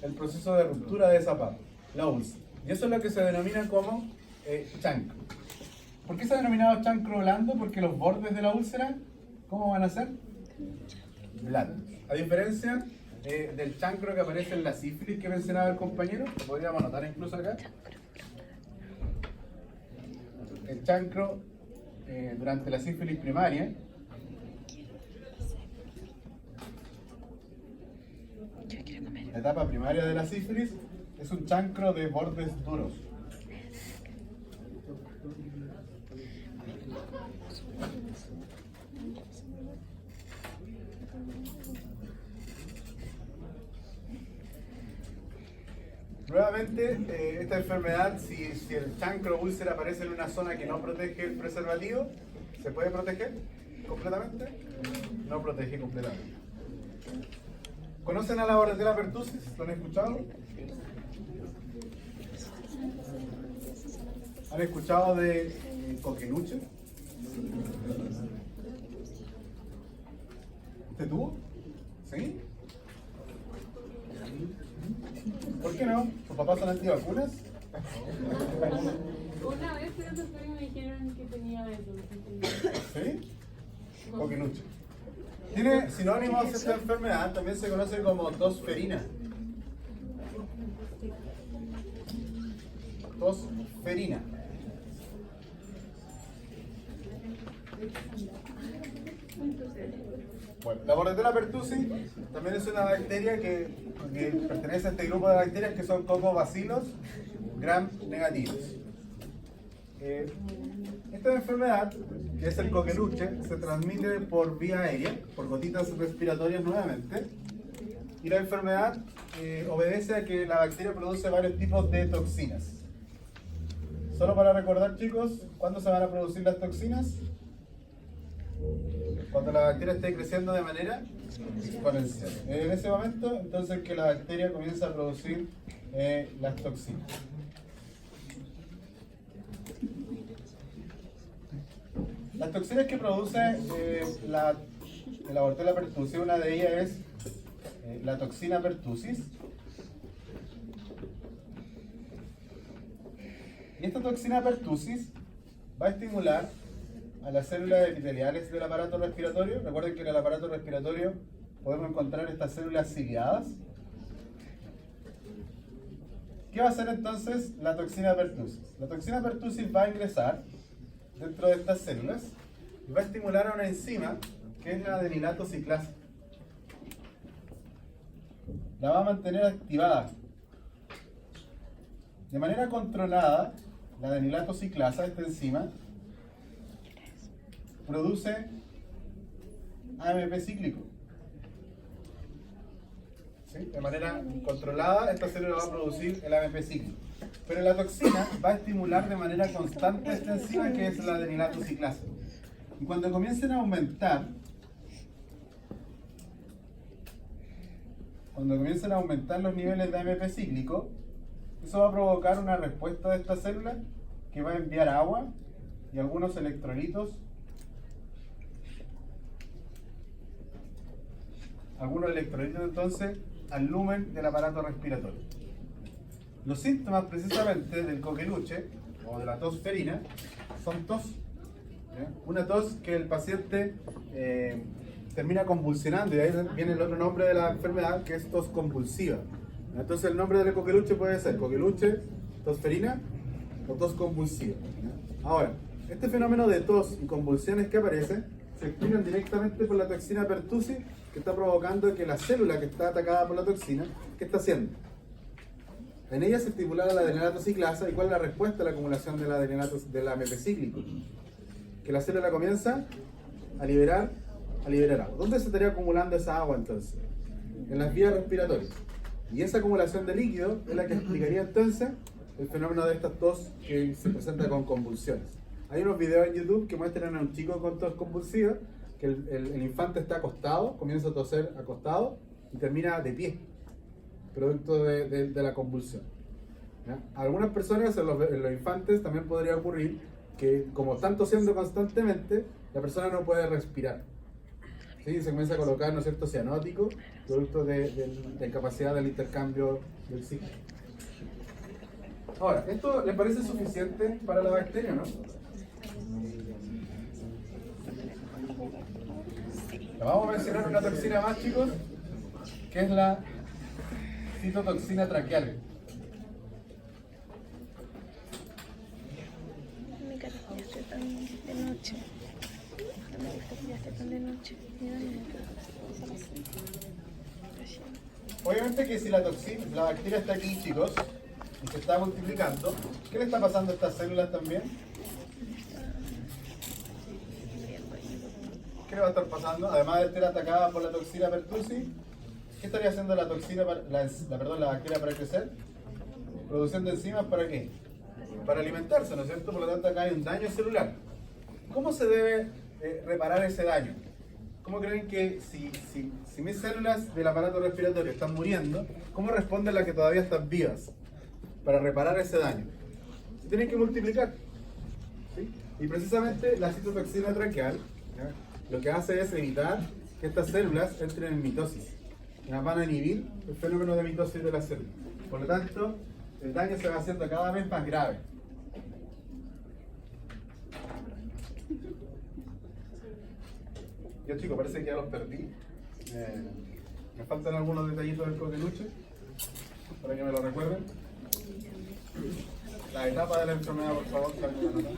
El proceso de ruptura de esa pápula, la úlcera. Y eso es lo que se denomina como chancro. ¿Por qué se ha denominado chancro blando? Porque los bordes de la úlcera, ¿cómo van a ser? Blandos. A diferencia del chancro que aparece en la sífilis que mencionaba el compañero, lo podríamos anotar incluso acá. El chancro durante la sífilis primaria Yo quiero comer. La etapa primaria de la sífilis es un chancro de bordes duros. Nuevamente, esta enfermedad, si el chancro úlcera aparece en una zona que no protege el preservativo, ¿se puede proteger completamente? No protege completamente. ¿Conocen a la Bordetella pertussis? ¿Lo han escuchado? ¿Han escuchado de coqueluche? ¿Usted tuvo? ¿Sí? ¿Por qué no? ¿Sus papás son antivacunas? Una vez fui al doctor y me dijeron que tenía eso. ¿Sí? Coqueluche. Tiene sinónimos esta enfermedad, también se conoce como tosferina. Tosferina. Bueno, la Bordetella pertussis también es una bacteria que pertenece a este grupo de bacterias que son cocobacilos gram negativos. Esta enfermedad, que es el coqueluche, se transmite por vía aérea, por gotitas respiratorias nuevamente, y la enfermedad obedece a que la bacteria produce varios tipos de toxinas. Solo para recordar, chicos, ¿cuándo se van a producir las toxinas? Cuando la bacteria esté creciendo de manera exponencial. En ese momento, entonces, que la bacteria comienza a producir las toxinas. Las toxinas que produce la Bordetella pertussis, una de ellas es la toxina pertussis. Y esta toxina pertussis va a estimular a las células epiteliales del aparato respiratorio. Recuerden que en el aparato respiratorio podemos encontrar estas células ciliadas. ¿Qué va a hacer entonces la toxina pertussis? La toxina pertussis va a ingresar dentro de estas células y va a estimular a una enzima que es la adenilato ciclasa. La va a mantener activada. De manera controlada, la adenilato ciclasa, esta enzima, produce AMP cíclico. ¿Sí? De manera controlada, esta célula va a producir el AMP cíclico. Pero la toxina va a estimular de manera constante esta enzima que es la adenilato ciclasa. Y cuando comiencen a aumentar, los niveles de AMP cíclico, eso va a provocar una respuesta de esta célula que va a enviar agua y algunos electrolitos, entonces al lumen del aparato respiratorio. Los síntomas precisamente del coqueluche o de la tosferina son tos. Una tos que el paciente termina convulsionando, y ahí viene el otro nombre de la enfermedad, que es tos convulsiva. Entonces el nombre del coqueluche puede ser coqueluche, tosferina o tos convulsiva. Ahora, este fenómeno de tos y convulsiones que aparece se explican directamente por la toxina pertussis, que está provocando que la célula que está atacada por la toxina, ¿qué está haciendo? En ella se estimula la adenilato ciclasa. ¿Y cuál es la respuesta a la acumulación de la adenilato del AMP cíclico? Que la célula comienza a liberar agua. ¿Dónde se estaría acumulando esa agua entonces? En las vías respiratorias. Y esa acumulación de líquido es la que explicaría entonces el fenómeno de estas tos que se presenta con convulsiones. Hay unos videos en YouTube que muestran a un chico con tos convulsiva, que el infante está acostado, comienza a toser acostado y termina de pie, producto de la convulsión. ¿Ya? A algunas personas, en los infantes, también podría ocurrir que, como están tosiendo constantemente, la persona no puede respirar. ¿Sí? Se comienza a colocar, ¿no es cierto?, cianótico, producto de la incapacidad del intercambio del oxígeno. Ahora, ¿esto les parece suficiente para la bacteria, no? Vamos a mencionar una toxina más, chicos, que es la citotoxina traqueal. Me cargaste tan de noche. No me gusta que ya esté tan de noche. Mira, mira. Obviamente que si la toxina, la bacteria está aquí, chicos, y se está multiplicando, ¿qué le está pasando a estas células también? ¿Qué le va a estar pasando? Además de estar atacada por la toxina pertussis, ¿qué estaría haciendo la toxina, la bacteria para crecer? Produciendo enzimas ¿para qué? Para alimentarse, ¿no es cierto? Por lo tanto acá hay un daño celular. ¿Cómo se debe reparar ese daño? ¿Cómo creen que si mis células del aparato respiratorio están muriendo, cómo responden las que todavía están vivas para reparar ese daño? Se tienen que multiplicar. ¿Sí? Y precisamente la citotoxina traqueal, ¿ya?, lo que hace es evitar que estas células entren en mitosis. Van a inhibir el fenómeno de mitosis de las células. Por lo tanto, el daño se va haciendo cada vez más grave. Ya chicos, parece que ya los perdí. Me faltan algunos detallitos del coqueluche para que me lo recuerden. La etapa de la enfermedad, por favor, saquen la nota.